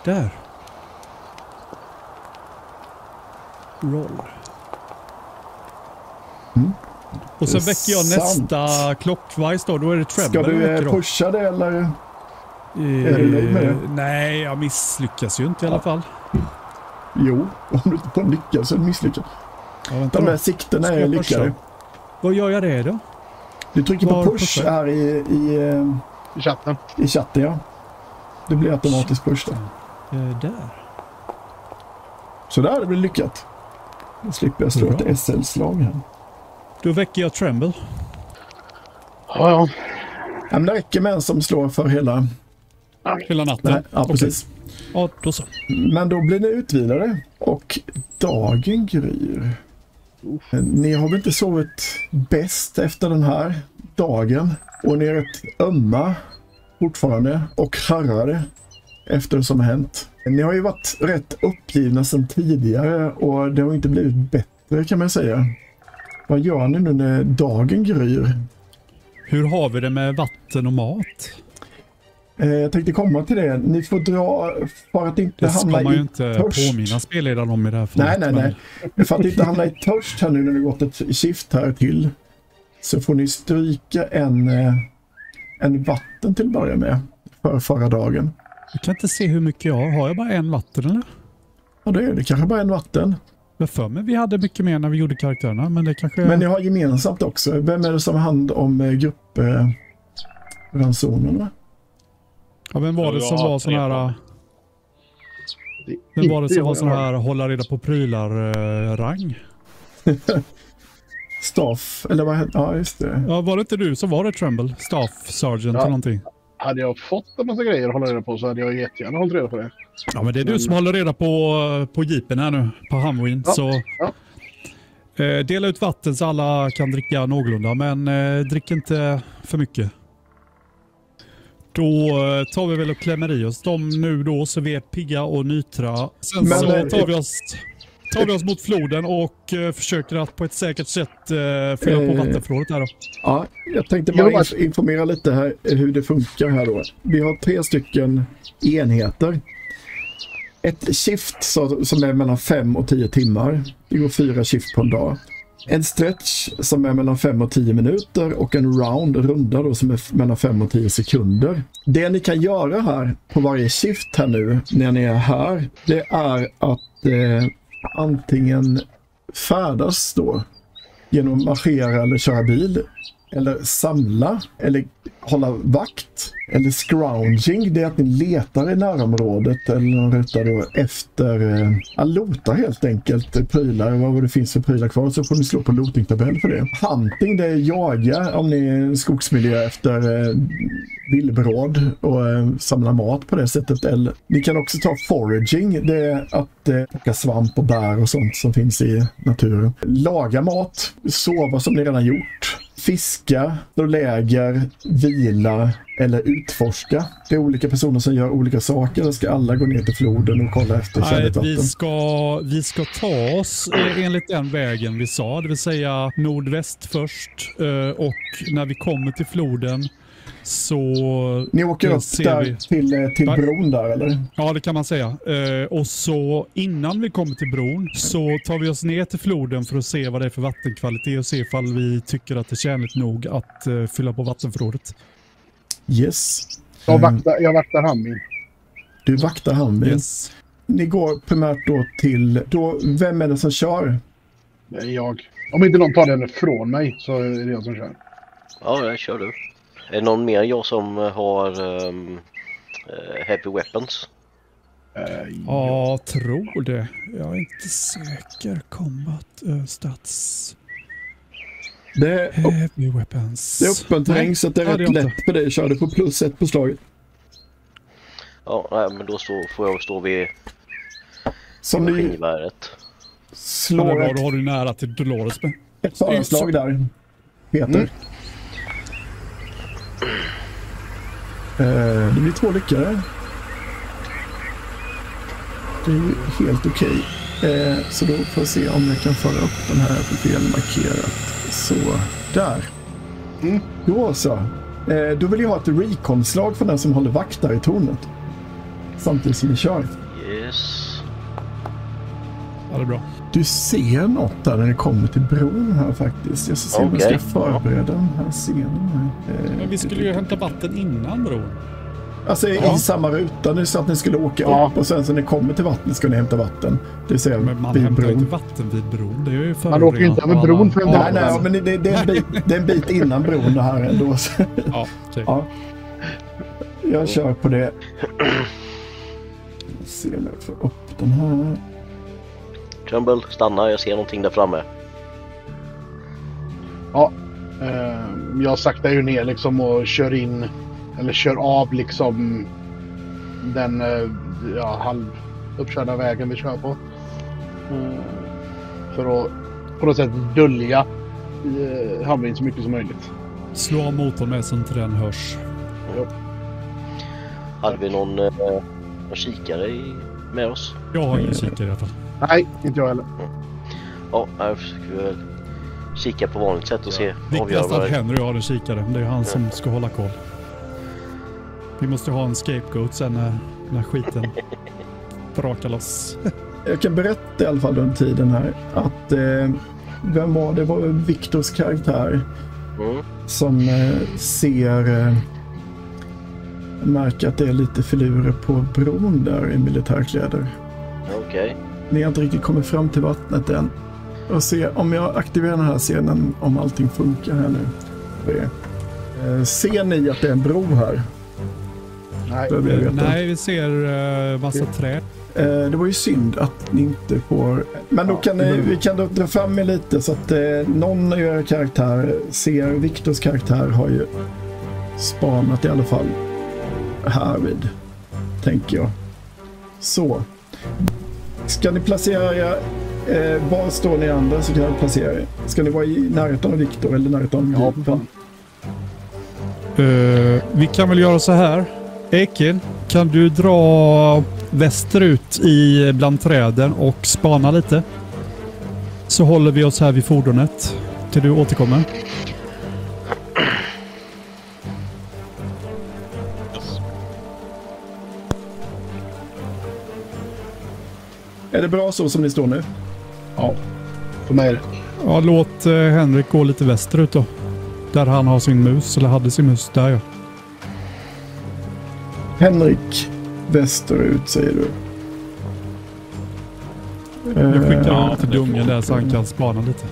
Där. Roll. Och så väcker jag Sant. nästa clockwise då är det Tremble. Ska du pusha det eller? Är du nöjd med det? Nej, jag misslyckas ju inte i alla fall. Jo, om du inte får lyckas så är det misslyckat. Ja, vänta De då. där siktena Ska är jag lyckade. pusha? Vad gör jag det då? Du trycker Var på push pushar? här I chatten. i chatten, ja. Det blir automatiskt push där. Där. Så där, det blir lyckat. Då slipper jag slå Bra. ett SL-slag här. Då väcker jag Tremble. Ja. Ja, men det räcker med en som slår för hela... Hela natten. Nej, ja, precis. Ja, då så. Men då blir ni utvilade och dagen gryr. Ni har väl inte sovit bäst efter den här dagen och ni är rätt ömma fortfarande och harrade efter det som har hänt. Ni har ju varit rätt uppgivna sedan tidigare och det har inte blivit bättre kan man säga. Vad gör ni nu när dagen gryr? Hur har vi det med vatten och mat? Jag tänkte komma till det. Ni får dra för att inte Det ska hamna man ju i inte törst. påminna spelledaren om i det här fallet. Nej. För att inte hamna i törst här nu när det gått ett skift här till så får ni stryka en vatten till att börja med för förra dagen. Jag kan inte se hur mycket jag har. Har jag bara en vatten eller? Ja, det är det. Kanske bara en vatten. Jag för mig vi hade mycket mer när vi gjorde karaktärerna, men det kanske... Men ni har gemensamt också. Vem är det som har hand om gruppransonerna? Ja, vem var det som var sån här... Vem var det som var sån här hålla reda på prylar-rang? Staff, eller vad heter? Ja, just det. Ja, var det inte du som var det, Tremble? Staff Sergeant eller någonting? Hade jag fått en massa grejer att hålla reda på så hade jag jättegärna hållit reda på det. Ja, men det är du som håller reda på jeepen här nu, på Hamwin. Ja, Så dela ut vatten så alla kan dricka någorlunda, men drick inte för mycket. Då tar vi väl och klämmer i oss dem nu då så vi är pigga och nytra. Sen Men, så tar vi oss mot floden och försöker att på ett säkert sätt fylla på vattenförrådet här då. Ja, jag tänkte bara informera lite här hur det funkar här då. Vi har 3 stycken enheter. Ett shift som är mellan 5 och 10 timmar. Det går 4 shift på en dag. En stretch som är mellan 5 och 10 minuter och en runda då som är mellan 5 och 10 sekunder. Det ni kan göra här på varje shift här nu när ni är här, det är att antingen färdas då genom att marschera eller köra bil eller samla eller hålla vakt eller scrounging, det är att ni letar i närområdet eller någon ruta då efter lotar helt enkelt prylar, vad det finns för prylar kvar, så får ni slå på looting-tabell för det. Hunting, det är jaga om ni är i en skogsmiljö efter villebråd och samla mat på det sättet. Eller ni kan också ta foraging, det är att plocka svamp och bär och sånt som finns i naturen. Laga mat, sova som ni redan gjort. Fiska, slå läger, vila eller utforska. Det är olika personer som gör olika saker. Eller ska alla gå ner till floden och kolla efter kärligt vatten? Vi ska ta oss enligt den vägen vi sa. Det vill säga nordväst först. Och när vi kommer till floden så... Ni åker upp där till bron där, eller? Ja, det kan man säga. Och så innan vi kommer till bron så tar vi oss ner till floden för att se vad det är för vattenkvalitet och se ifall vi tycker att det är tjänligt nog att fylla på vattenförrådet. Yes. Jag vaktar Hammin. Du vaktar Hammin. Yes. Ni går primärt då till... vem är det som kör? Det är jag. Om inte någon tar den ifrån mig så är det jag som kör. Ja, jag kör du. Är det någon mer jag som har heavy weapons? Ja, tror det. Jag är inte säker. Combat stats. Heavy weapons. Det är öppen terräng så att det är rätt inte. lätt för dig. Jag körde på +1 på slaget. Ja, nej, men då får jag stå vid Som ni maskingeväret. slår Då har du nära till Dolores med. ett föranslag där, Peter. Det blir 2 lyckade. Det är ju helt okej. Så då får jag se om jag kan föra upp den här på fel markerat. Så, där. Då så. Då vill jag ha ett recon-slag för den som håller vakt där i tornet. Samtidigt som vi kör. Yes. Ja, det är bra. Du ser något där när det kommer till bron här faktiskt. Jag ska se om jag ska förbereda den här scenen. Men vi skulle ju hämta vatten innan bron. Alltså i samma ruta. Nu så att ni skulle åka upp och sen så när ni kommer till vattnet ska ni hämta vatten. Det vill säga Men man vid hämtar bron. inte vatten vid bron. Det är ju Man åker inte över bron för en dag. Nej, men det är en bit innan bron det här ändå. Ja, okej. Ja. Jag kör på det. Jag ser nu för upp den här. Trumbull, stanna. Jag ser någonting där framme. Ja. Jag saktar ju ner liksom och kör in eller kör av liksom den halv uppkörda vägen vi kör på. För att på något sätt dölja hamnen så mycket som möjligt. Slå av motorn med så inte den hörs. Jo. Hade vi någon kikare med oss? Jag har ingen kikare i alla fall. Nej, inte jag heller. Ja, jag försöker väl kika på vanligt sätt och se. Viktigast att Henry har en kikare. Det är ju han som ska hålla koll. Vi måste ha en scapegoat sen när skiten brakar loss. Jag kan berätta i alla fall under tiden här att vem var det? Var Viktors karaktär som märker att det är lite filurer på bron där i militärkläder. Okej. Ni har inte riktigt kommit fram till vattnet än. Och se om jag aktiverar den här scenen om allting funkar här nu. Ser ni att det är en bro här? Nej, vi ser massa träd. Det var ju synd att ni inte får... Men då kan vi kan då dra fram er lite så att någon av era karaktär ser... Viktors karaktär har ju spanat i alla fall härvid, tänker jag. Så. Ska ni placera er... var står ni andra så kan jag placera er. Ska ni vara i närheten av Viktor eller närheten av gruppen? Vi kan väl göra så här. Ekin, kan du dra västerut bland träden och spana lite? Så håller vi oss här vid fordonet till du återkommer. Är det bra så som ni står nu? Ja, för mig är det. Ja, låt Henrik gå lite västerut då. Där han har sin mus, eller hade sin mus. Där ja. Henrik västerut säger du. Jag skickar honom till dungen där så han kan spana lite.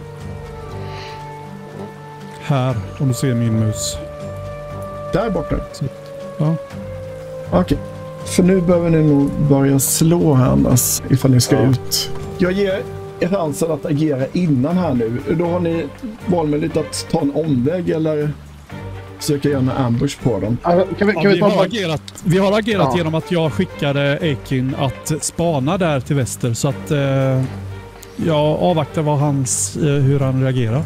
Här, om du ser min mus. Där borta? Ja. Okej. För nu behöver ni nog börja slå här annars ifall ni ska ut. Jag ger er chansen att agera innan här nu. Då har ni valmöjligt att ta en omväg eller försöka göra en ambush på dem. Vi har agerat genom att jag skickade Ekin att spana där till väster så att jag avvaktar hur han reagerar.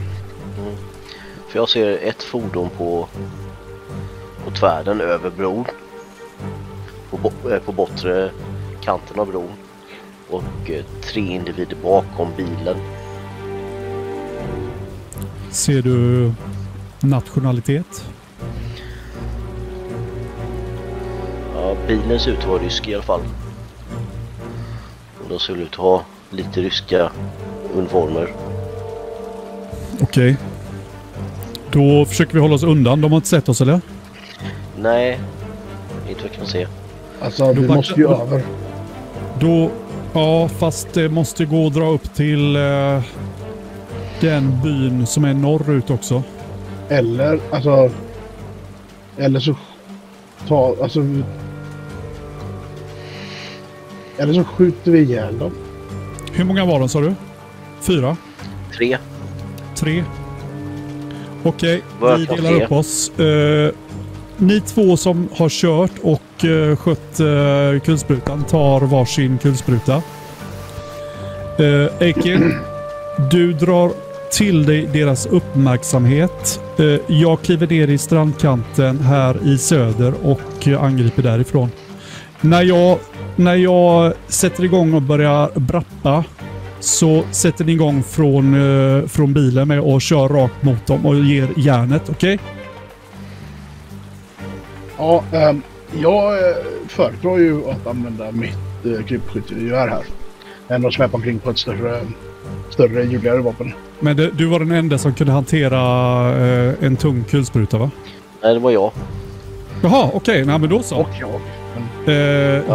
För jag ser ett fordon på tvärden över bron. På bortre kanten av bron. Och 3 individer bakom bilen. Ser du nationalitet? Ja, bilen ser ut att vara rysk i alla fall. Och de ser ut att ha lite ryska uniformer. Okej. Då försöker vi hålla oss undan. De har inte sett oss, eller? Nej, inte vad jag kan se. Alltså, vi måste ju över. Ja, fast det måste gå att dra upp till den byn som är norrut också. Eller så skjuter vi ihjäl dem. Hur många var de, sa du? 4? 3. Okej, Vad vi jag kan delar se. upp oss. Ni två som har kört och skött kulsprutan tar varsin kulspruta. Eiken, du drar till dig deras uppmärksamhet. Jag kliver ner i strandkanten här i söder och angriper därifrån. När jag sätter igång och börjar brappa så sätter ni igång från bilen med och kör rakt mot dem och ger järnet, okej? Ja, jag föredrar ju att använda mitt krypskyttegevär här. Än att släppa omkring på ett större hjulligare vapen. Men du var den enda som kunde hantera en tung kulspruta, va? Nej, det var jag. Jaha, okej. Nej, men då så. Och jag.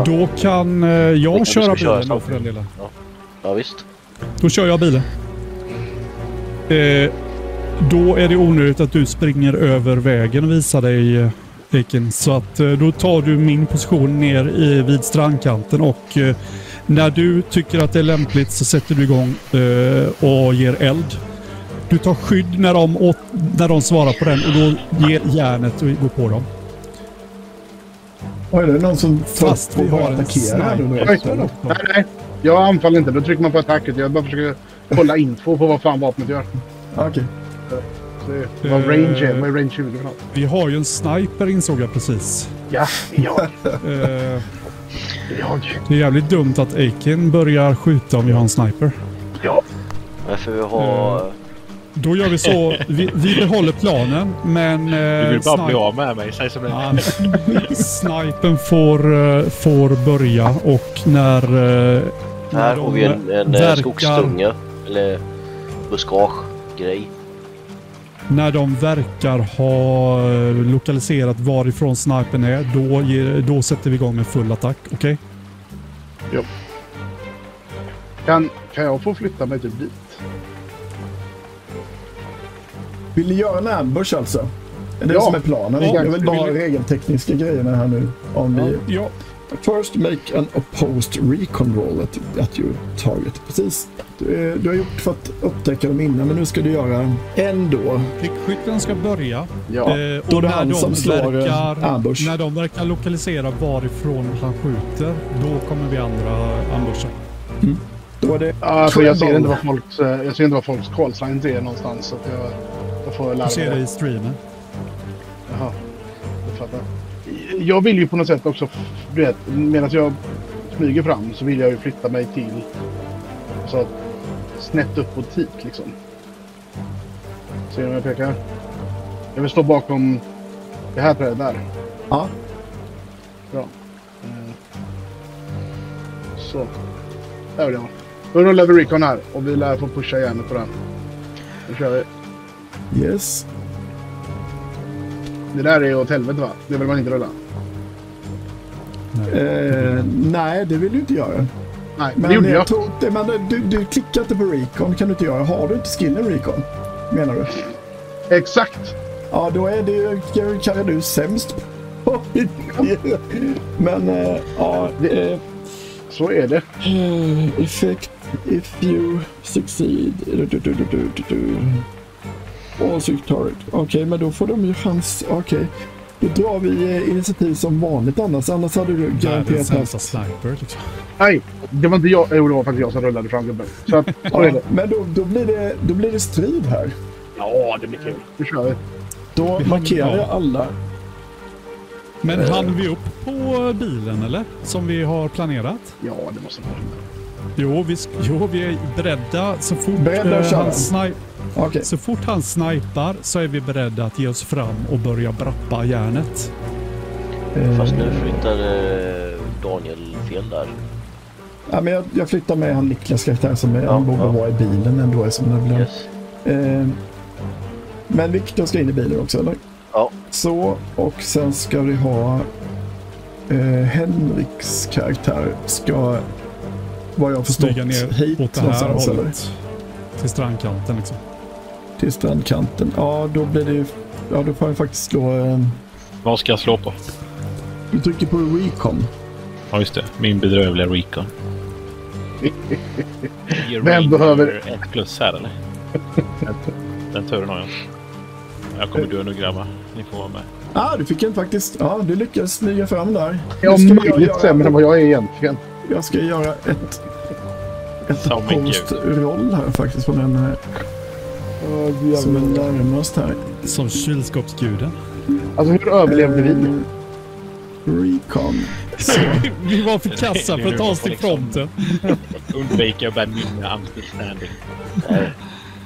Då kan jag Vi köra ska köra bilen då för den delen. Ja, visst. Då kör jag bilen. Då är det onödigt att du springer över vägen och visar dig, Eiken. Så att då tar du min position ner vid strandkanten och när du tycker att det är lämpligt så sätter du igång och ger eld. Du tar skydd när de svarar på den och då ger järnet och går på dem. Oj, är det någon som Fast vi har en attackera här nu? sniper. Nej. Jag anfaller inte. Då trycker man på attacket. Jag bara försöker kolla info på vad fan vapnet gör. Okej. Så, vad range är. Vad är range 20 för något? Vi har ju en sniper, insåg jag precis. Ja, jag. Det är jävligt dumt att Eiken börjar skjuta om vi har en sniper. Ja. Varför vi har... Då gör vi så. Vi behåller planen, men... Du vill bara bli av med mig, säg som det är. Snipen får börja och när Här har vi en verkar, skogsdunge. Eller buskage-grej. när de verkar ha lokaliserat varifrån snipen är, då sätter vi igång med full attack, okej? Jo. Kan jag få flytta mig typ dit? Vill ni göra en ambush alltså? Är det Ja. som är planen? Ja, Jag vill bara ha regeltekniska grejerna här nu. Om vi... Ja. First make an opposed recon roll at your target. Precis. Du har gjort för att upptäcka dem innan, men nu ska du göra en då. Prickskytten ska börja. Ja. Och Då är det när han som slår ambush. när de verkar lokalisera varifrån han skjuter, då kommer vi andra ambusha. Då är det Alltså, jag ser inte treble. vad folks call signs är någonstans. Så att jag får lära Du ser mig det i streamen. Jaha, jag fattar. Jag vill ju på något sätt också, du vet, medan jag smyger fram så vill jag ju flytta mig till så snett uppåt hit liksom. Ser ni vad jag pekar? Jag vill stå bakom det här trädet där. Ja. Bra. Så. Där vill jag. Då rullar vi recon här och vi lär få pusha järnet på den. Nu kör vi. Yes. Det där är åt helvete, va? Det vill man inte rulla. Nej, det vill du inte göra. Nej, Men det gjorde jag. jag tror inte, men du klickar inte på recon, kan du inte göra. Har du inte skillen recon? Menar du? Exakt! Ja, då är det kanske du sämst på. Men ja, Så är det. effect if you succeed. All six target. Okej, men då får de ju chans. Okej. Då drar vi initiativ som vanligt annars hade du garanterat sämsta haft. sniper liksom. Nej, det var inte jag. Jo, det var faktiskt jag som rullade fram gubben. Så att, så är Ja, det. men då blir det strid här. Ja, det blir kul. Nu kör vi. Då markerar jag alla. Men hann vi upp på bilen eller? Som vi har planerat? Ja, det måste vara. Jo, vi är beredda. Så fort, Beredda att köra. Okej. så fort han snipar så är vi beredda att ge oss fram och börja brappa järnet. Fast nu flyttade Daniel fel där. Ja, men jag flyttar med han Niklas karaktär som Ja, han borde ja. vara i bilen ändå. Som det blir. Yes. Men Victor ska in i bilen också, eller? Ja. Så, och sen ska vi ha Henriks karaktär ska, vad jag har förstått, Flyga ner hit åt det här någonstans, eller? hållet. Till strandkanten liksom. Till strandkanten. Ja, då blir det ju... Ja, då får jag faktiskt slå... Vad ska jag slå på? Du trycker på recon. Ja, just det. Min bedrövliga recon. Vem behöver- 1+ här, eller? Den turen har jag. Jag kommer dö nu, grabbar. Ni får vara med. Du fick en faktiskt. Ja, du lyckades smyga fram där. Jag är möjligt sämre än vad jag är egentligen. Jag ska göra ett Som en gud. roll här faktiskt på den här. Som är närmast här. Som kylskåpsguden. Alltså hur överlevde vi? Recon. Vi var för kassa för att ta oss till fronten. Undvika att bära minna understanding.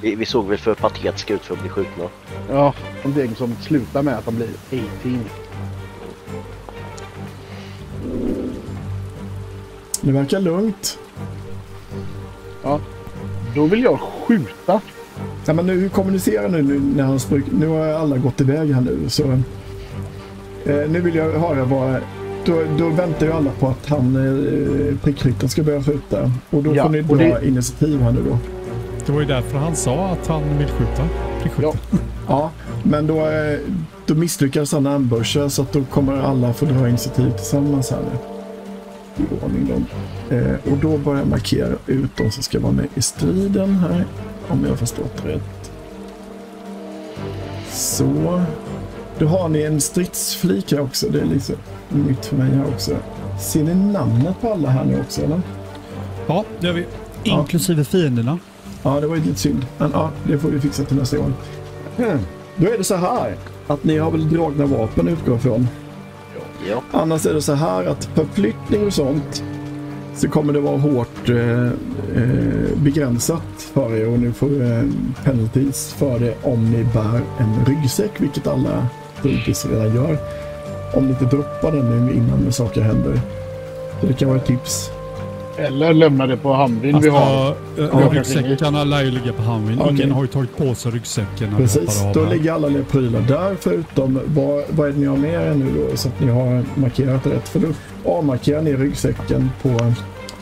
Vi såg väl för patetiska ut för att bli skjutna. Ja, någonting som slutar med att de blir 18. Det verkar lugnt. Ja, då vill jag skjuta. Ja, men nu, hur kommunicerar nu när han nu har alla gått iväg här nu, så nu vill jag höra vad då väntar ju alla på att han prickrytten ska börja skjuta, och då får ni dra initiativ här nu då. Det var ju därför han sa att han vill skjuta. Ja, men då misslyckas han ambusha, så att då kommer alla få dra initiativ tillsammans här nu. I ordning då. Och då börjar jag markera ut de som ska vara med i striden här, om jag har förstått rätt. Så. Då har ni en stridsflik här också. Det är lite nytt för mig här också. Ser ni namnet på alla här nu också, eller? Ja, det gör vi. Inklusive fienderna. Ja, det var ju lite synd. Men ja, det får vi fixa till nästa gång. Då är det så här att ni har väl dragna vapen utgå från. Ja. Annars är det så här att förflyttning och sånt så kommer det vara hårt begränsat för er, och ni får penalties för det om ni bär en ryggsäck, vilket alla troligtvis redan gör. Om ni inte droppar den nu innan saker händer. Så det kan vara ett tips. Eller lämna det på Hamvin. Alltså, vi har. Ryggsäckarna lär ju ligga på Hamvin. Okay. Ingen har ju tagit på sig ryggsäcken. Precis, då ligger alla prylar där, förutom vad är det ni har med er nu då, så att ni har markerat rätt. För då avmarkerar ni ryggsäcken på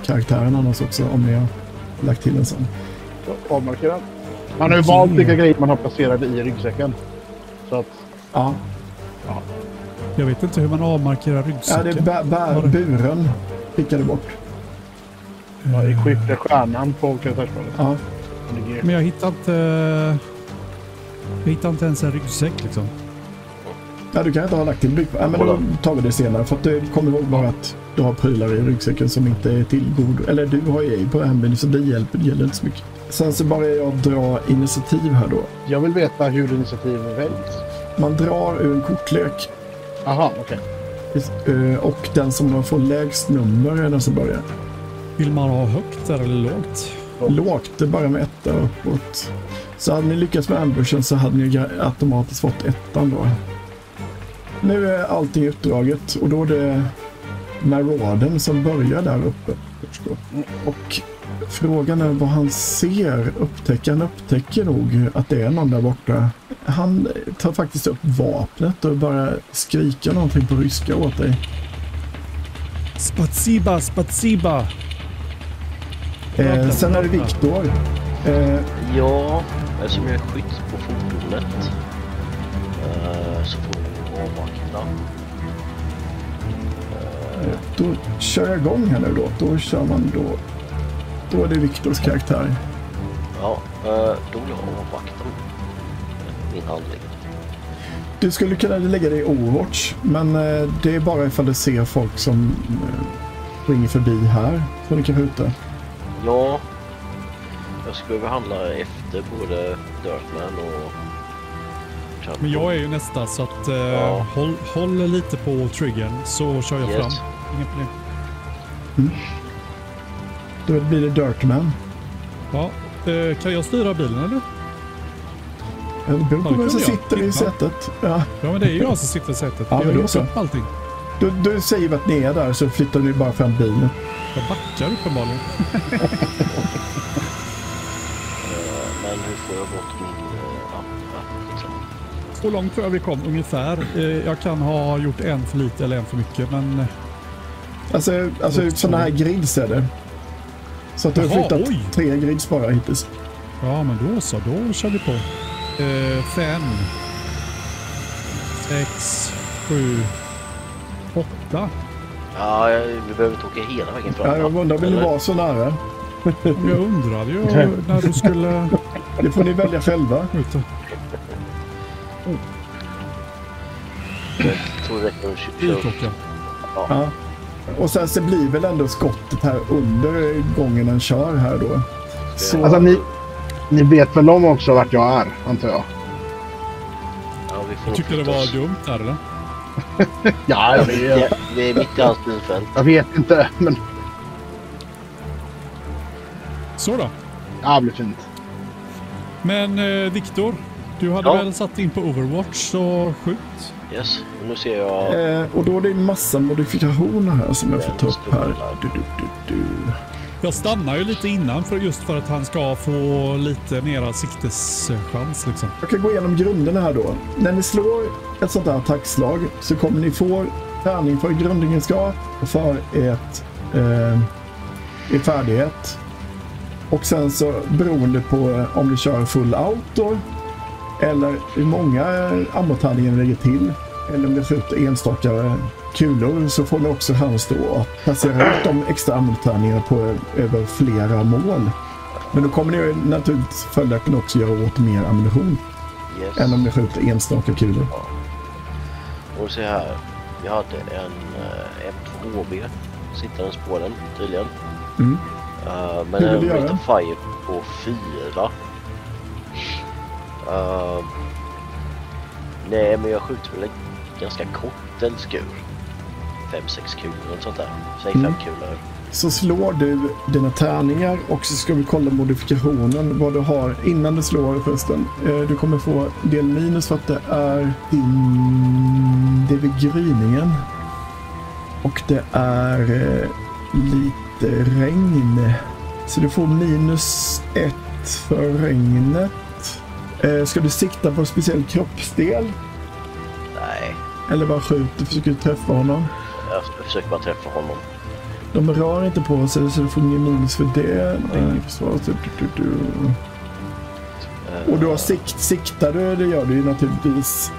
karaktären annars också, om ni har lagt till en sån. Avmarkerat. Man har ju valt vilka grejer man har placerat i ryggsäcken. Så att... Ja. Jag vet inte hur man avmarkerar ryggsäcken. Ja, det är buren. Skickar du bort. Ja, i skifte stjärnan på karaktärsvalet. Ja. Men jag hittar inte ens en ryggsäck liksom. Ja, du kan inte ha lagt till bygg. Ja, men då tar vi det senare, för att du kommer ihåg bara att du har prylar i ryggsäcken som inte är tillgod. Eller du har ju på hembild, så det gäller inte så mycket. Sen så bara jag dra initiativ här då. Jag vill veta hur initiativet väljs. Man drar ur en kortlek. Aha, okej. Och den som får lägst nummer är den som börjar. Vill man ha högt eller lågt? Lågt, det är bara med 1 uppåt. Så hade ni lyckats med ambushen så hade ni automatiskt fått 1 då. Nu är allting utdraget, och då är det Marauden som börjar där uppe. Och frågan är vad han ser. Han upptäcker nog att det är någon där borta. Han tar faktiskt upp vapnet och börjar skrika någonting på ryska åt dig. Spatsiba, spatsiba! Sen är det Viktor. Ja, eftersom jag är skytt på fordonet så får vi avvakta. Då kör jag igång här nu då. Då kör man då. Då är det Viktors karaktär. Ja, då vill jag avvakta min handling. Du skulle kunna lägga det i Overwatch, men det är bara ifall du ser folk som springer förbi här som du kan skjuta. Ja, jag skulle behöva handla efter både Dirtman och... Men jag är ju nästa, så att håll lite på triggern så kör jag fram. Inga problem. Då blir det Dirtman. Ja, kan jag styra bilen eller? Det beror på vem som sitter i sättet. Ja, men det är ju jag som sitter i sättet. Ja, jag har gjort upp allting. Då säger vi att ni är där, så flyttar ni bara fram bilen. Jag backar uppenbarligen. Men hur får jag bort min liksom? Så långt tror jag vi kom ungefär. Jag kan ha gjort en för lite eller en för mycket, men... Alltså sådana här grids är det. Så att du har flyttat 3 grids bara hittills. Ja, men då kör vi på. 5, 6, 7, 8. Ja, vi behöver inte åka hela vägen fram. Ja, jag undrar, vill ni vara så nära? Jag undrade ju när du skulle... Det får ni välja själva. Jag tror det räcker med 20. Bilklockan. Ja. Och sen så blir väl ändå skottet här under gången den kör här då. Så... Alltså ni vet väl om också vart jag är, antar jag? Ja, vi får Jag tyckte det var dumt här, eller? Ja, jag vet. Vi är mitt i hans bilfält. Jag vet inte, men... Så då. Ja, det blir fint. Men Viktor, du hade väl satt in på Overwatch och skjut? Yes, och nu ser jag... och då är det en massa modifikationer här som jag får ta upp här. Jag stannar ju lite innan just för att han ska få lite mera sikteschans liksom. Jag kan gå igenom grunderna här då. När ni slår ett sånt här attackslag så kommer ni få träning för grundegenskap och för er färdighet. Och sen så beroende på om du kör full auto eller hur många ammotärningar lägger till eller om du skjuter enstaka kulor så får ni också chans då att placera ut de extra ammotärningarna på över flera mål. Men då kommer ni naturligtvis följaktligen också göra åt mer ammunition än om ni skjuter enstaka kulor. Ja. Och se här, jag hade en M2HB sittandes på den tydligen. Men en rate of fire på 4. Nej, men jag skjuter väl en ganska kort eldskur. 5-6 kulor och sånt där. Säg 5 kulor. Så slår du dina tärningar och så ska vi kolla modifikationen vad du har innan du slår förresten. Du kommer få del minus för att det är det är vid gryningen. Och det är lite regn. Så du får -1 för regnet. Ska du sikta på en speciell kroppsdel? Nej. Eller bara skjuter, försöker du träffa honom? Jag försöker bara träffa honom. De rör inte på sig så du får ingen minus för det. Och du har siktar du, det gör du ju naturligtvis.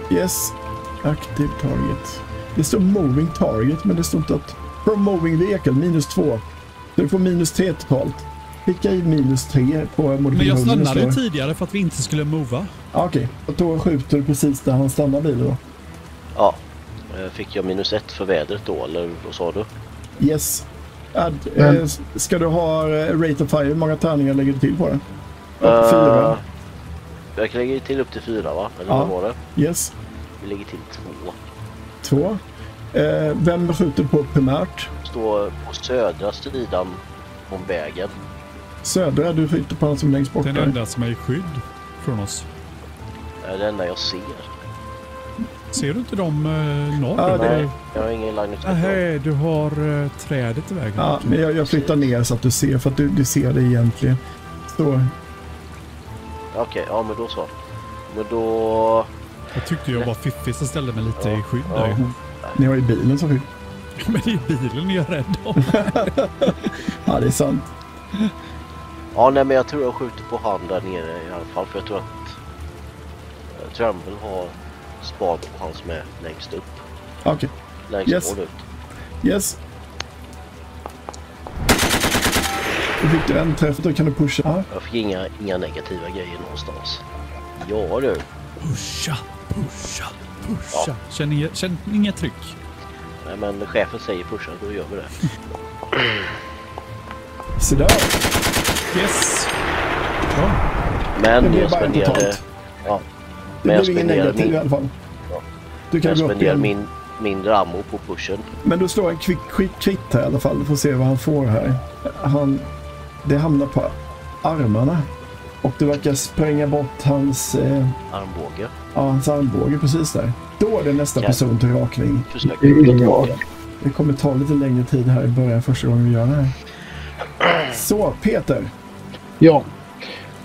Yes, active target. Det står moving target men det står inte att from moving vehicle -2. Så du får -3 totalt. Skicka i -3 på modifikationen. Men jag stannade tidigare för att vi inte skulle mova. Okej. Och då skjuter du precis där han stannar bilen då? Ja. Fick jag -1 för vädret då, eller vad sa du? Yes. Ska du ha rate of fire? Hur många tärningar lägger du till på det? 4. Jag kan lägga till upp till 4, va? Eller vad var det? Yes. Vi lägger till 2. Vem skjuter du på primärt? Står på södra sidan om vägen. Södra, du skjuter på den som längst bort. Den enda som är i skydd från oss. Det enda jag ser. Ser du inte dem norr? Nej, jag har ingen line. Nej, du har trädet i vägen. Ja, men jag flyttar ner så att du ser, för att du ser det egentligen. Så. Okej, ja men då så. Men då... Jag tyckte jag var fiffig så ställde mig lite i skydd där. Ni har ju bilen som skydd. Men det är bilen jag är rädd om. Ja, det är sant. Ja, nej men jag tror jag skjuter på han där nere i alla fall. För jag tror att Trumbull har spad på han som är längst upp. Okej. Längst ut. Yes. Du fick du en träff, då kan du pusha. Jag fick inga negativa grejer någonstans. Ja du. Pusha. Ja. Känn inget tryck. Nej men chefen säger pusha, då gör vi det. Så där. Yes. Bra. Men det jag spenderade... Ja. Men jag spenderade i alla fall. Ja. Du kan jag gå spenderade mindre ammo på pushen. Men du slår en kvitt här i alla fall. Du får se vad han får här. Det hamnar på armarna. Och du verkar spränga bort hans... armbåge. Ja, hans armbåge precis där. Då är det nästa person till rakning. Det kommer ta lite längre tid här i början första gången vi gör det här. Så, Peter. Ja.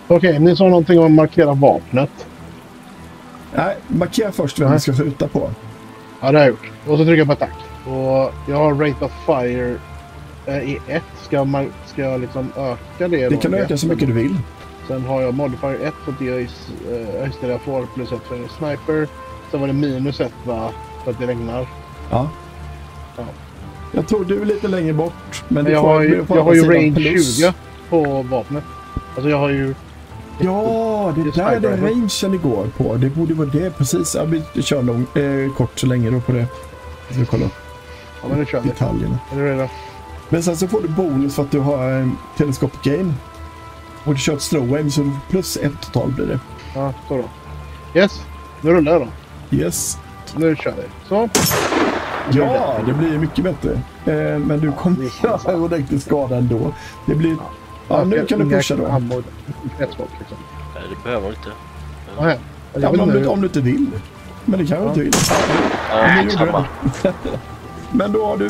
Okej, ni sa någonting om att markera vapnet. Nej, markera först vem vi ska skjuta på. Ja, det har jag gjort. Och så trycker jag på attack. Och jag har rate of fire i 1. Ska jag liksom öka det? Det kan du öka så mycket du vill. Sen har jag modifier 1 för att jag högsta jag får plus 1 för en sniper. Sen var det -1 va? För att det regnar. Ja. Jag tror du är lite längre bort. Men jag har ju range 20 på vapnet. Alltså jag har ju Ja, det där det rangen igår på. Det borde vara det, precis. Ja, vi kör nog kort så länge då på det. Jag ska kolla Ja, men nu kör vi. detaljerna. Är du redo? Men sen så får du bonus för att du har en telescopic gain. Och du kör ett slow aim, så plus 1 total blir det. Ja, så då. Yes, nu rullar jag då. Yes. Nu kör vi. Så. Ja, det blir mycket bättre. Men du kommer göra ordentligt skada ändå. Det blir... Ja, nu kan du pusha då. Liksom. Nej, det behöver man inte. Ja, Ja, men om du inte vill. Men det kan du inte vill. Ja, gjorde samma. Men då har du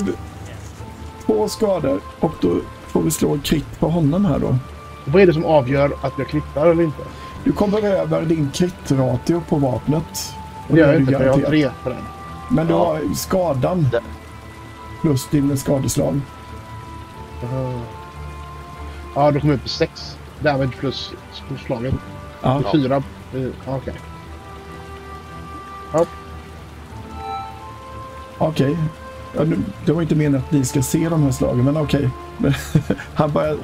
2 skador och då får vi slå krit på honom här då. Vad är det som avgör att jag klipper eller inte? Du kommer över din kritratio på vapnet. Och Det gör är jag du inte, för jag har garanterat. 3 på den. Men du har skadan plus din skadeslag. Ja, då kommer jag upp på 6. Damage plus slaget. Ja. 4. Okej. Ja. Okej. Ja, det var inte meningen att ni ska se de här slagen, men okej. Han börjar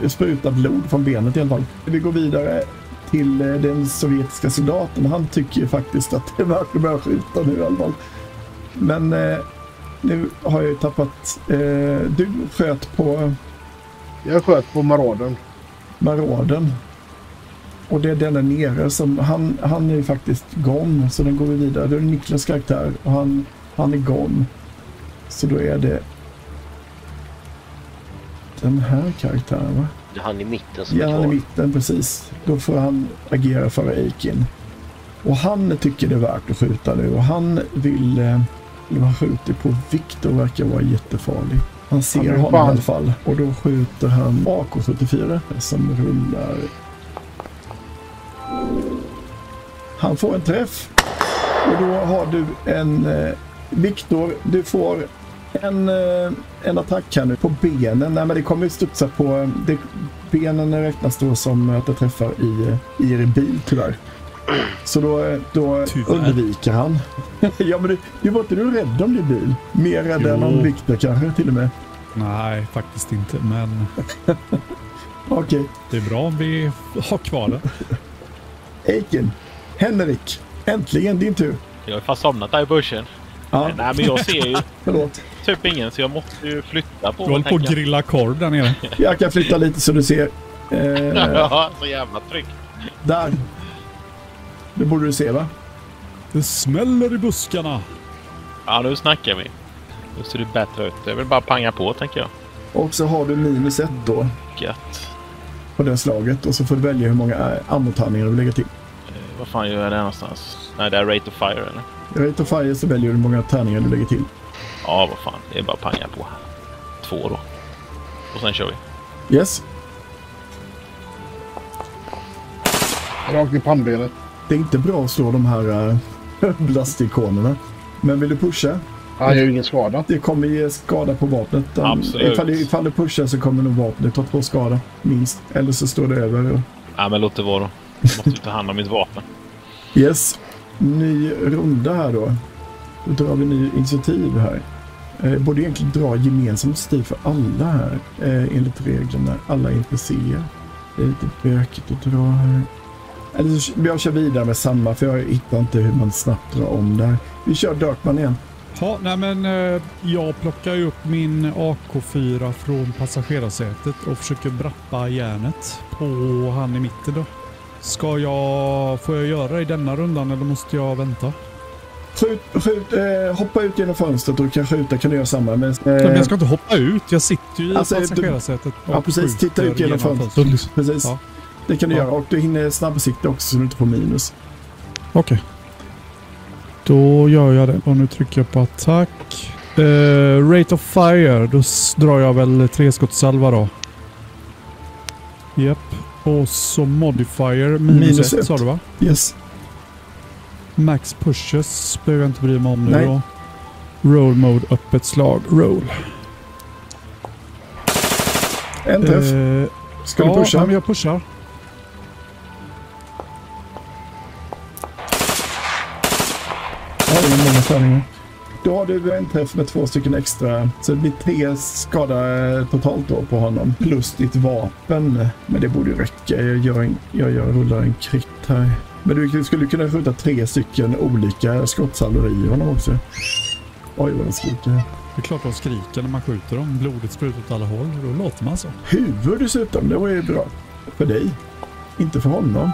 spruta blod från benet i alla fall. Vi går vidare till den sovjetiska soldaten. Han tycker ju faktiskt att det är värt att börja skjuta nu i alla fall. Men nu har jag ju tappat... du sköt på... Jag sköt på Maråden. Och det är den där nere som... Han är ju faktiskt gone, så den går vi vidare. Det är Niklas karaktär och han är gone. Så då är det den här karaktären, va? Det är han i mitten som Ja, är han är i kvar. mitten, precis. Då får han agera för Aiken. Och han tycker det är värt att skjuta nu. Och han vill... Han skjuter på Victor, verkar vara jättefarlig. Han ser honom i alla fall. Och då skjuter han AK-74 som rullar. Han får en träff. Och då har du en... Victor, du får en attack här nu på benen. Nej, men det kommer ju studsa på... benen räknas då som att det träffar i er bil, tyvärr. Så då undviker han. Ja, men du var inte du rädd om din bil? Mer rädd än om Victor kanske till och med. Nej, faktiskt inte, men Okej. det är bra om vi har kvar det. Aiken, Henrik, äntligen din tur. Jag är fast somnat där i bushen. Ja. Nej, men jag ser ju Förlåt. typ ingen, så jag måste ju flytta på Du håller på att grilla korv där nere. Jag kan flytta lite så du ser. Ja, så jävla tryck. Där. Det borde du se, va? Det smäller i buskarna. Ja, nu snackar vi. Nu ser det bättre ut. Jag vill bara panga på, tänker jag. Och så har du -1 då Gött. på det slaget. Och så får du välja hur många ammotärningar du lägger till. Vad fan gör jag där någonstans? Nej, det är rate of fire, eller? Rate of fire så väljer du hur många tärningar du lägger till. Ja, vad fan. Det är bara att panga på här. 2 då. Och sen kör vi. Yes. Rakt i pannbenet. Det är inte bra att slå de här blastikonerna. Men vill du pusha? Han gör ju ingen skada. Det kommer ge skada på vapnet. Absolut. Ifall du pushar så kommer nog vapnet ta 2 skada, minst. Eller så står det över. Ja, men låt det vara då. Jag måste ta hand om mitt vapen. Yes. Ny runda här då. Då drar vi ny initiativ här. Borde egentligen dra gemensam stil för alla här. Enligt reglerna. Alla NPC:er. Det är lite bökigt att dra här. Eller så, jag kör vidare med samma, för jag hittar inte hur man snabbt drar om där. Vi kör Dirkman igen. Ja, nej men jag plockar ju upp min AK4 från passagerarsätet och försöker brappa järnet på han i mitten då. Får jag göra i denna rundan eller måste jag vänta? Hoppa ut genom fönstret och du kan skjuta, kan du göra samma. Men jag ska inte hoppa ut, jag sitter ju i passagerarsätet. Ja, precis. Titta ut genom fönstret. Precis. Ja. Det kan du göra, och du hinner snabbsikta också så du inte får minus. Okej. Då gör jag det. Och nu trycker jag på attack. Rate of fire. Då drar jag väl 3-skottssalva då. Japp. Och så modifier. Minus 1 sa du, va? Yes. Max pushes behöver jag inte bry mig om nu. Nej. Då. Roll mode, öppet slag. Roll. En träff. Ska du pusha? Ja, men jag pushar. Ja, det är många tärningar. Då har du en träff med 2 stycken extra. Så det blir 3 skada totalt då på honom. Plus ditt vapen. Men det borde ju räcka. Jag rullar en krit här. Men du skulle kunna skjuta 3 stycken olika skottsalvor i honom också. Oj, vad de skriker. Det är klart de skriker när man skjuter dem. Blodet sprutar åt alla håll. Då låter man så. Huvud dessutom, det var ju bra. För dig. Inte för honom.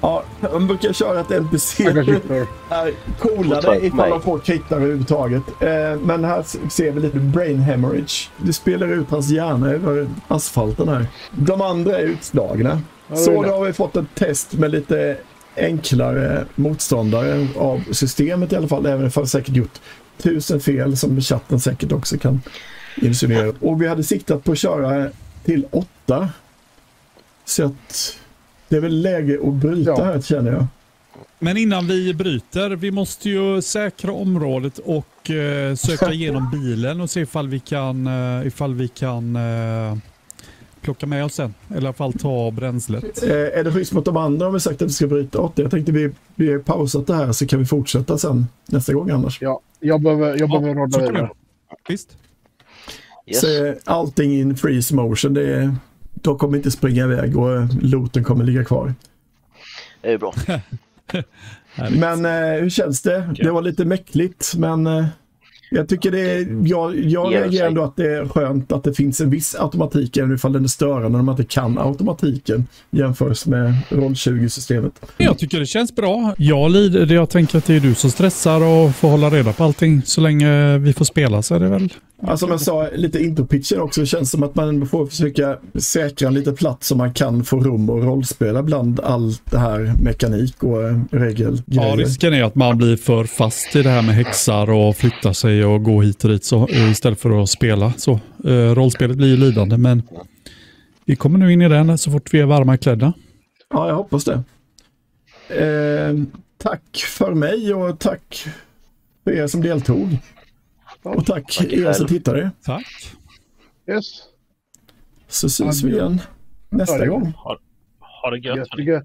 Ja, man brukar köra att NPC är coolare ifall de får kritar överhuvudtaget. Men här ser vi lite brain hemorrhage. Det spelar ut hans hjärna över asfalten här. De andra är utslagna. Så då har vi fått ett test med lite enklare motståndare av systemet i alla fall. Även för säkert gjort 1000 fel som chatten säkert också kan insinuera. Och vi hade siktat på att köra till 8. Så att det är väl läge att bryta här, känner jag. Men innan vi bryter, vi måste ju säkra området och söka igenom bilen och se ifall vi kan plocka med oss sen. Eller i alla fall ta bränslet. Är det schysst mot de andra om vi sagt att vi ska bryta 8? Jag tänkte vi har pausat det här så kan vi fortsätta sen nästa gång annars. Ja, jag behöver råda vidare. Visst. Yes. Så allting in freeze motion, de kommer inte springa iväg och looten kommer ligga kvar. Det är bra. Men hur känns det? Okay. Det var lite mäckligt, men jag tycker jag reagerar ändå att det är skönt att det finns en viss automatik även ifall den är störande när man inte kan automatiken jämförs med roll 20-systemet. Jag tycker det känns bra. Jag tänker att det är du som stressar och får hålla reda på allting så länge vi får spela så är det väl. Alltså som jag sa, lite intro-pitchen också, det känns som att man får försöka säkra en liten plats så man kan få rum och rollspela bland allt det här mekanik och regelgrejer. Ja, risken är att man blir för fast i det här med häxar och flytta sig och gå hit och dit så, istället för att spela. Så rollspelet blir ju lidande, men vi kommer nu in i den så fort vi är varma klädda. Ja, jag hoppas det. Tack för mig och tack för er som deltog. Och tack er som tittade. Tack. Yes. Så syns vi igen nästa gång. Ha det gött. Gött.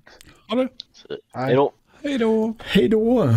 Ha det. Hej då. Hej då. Hej då.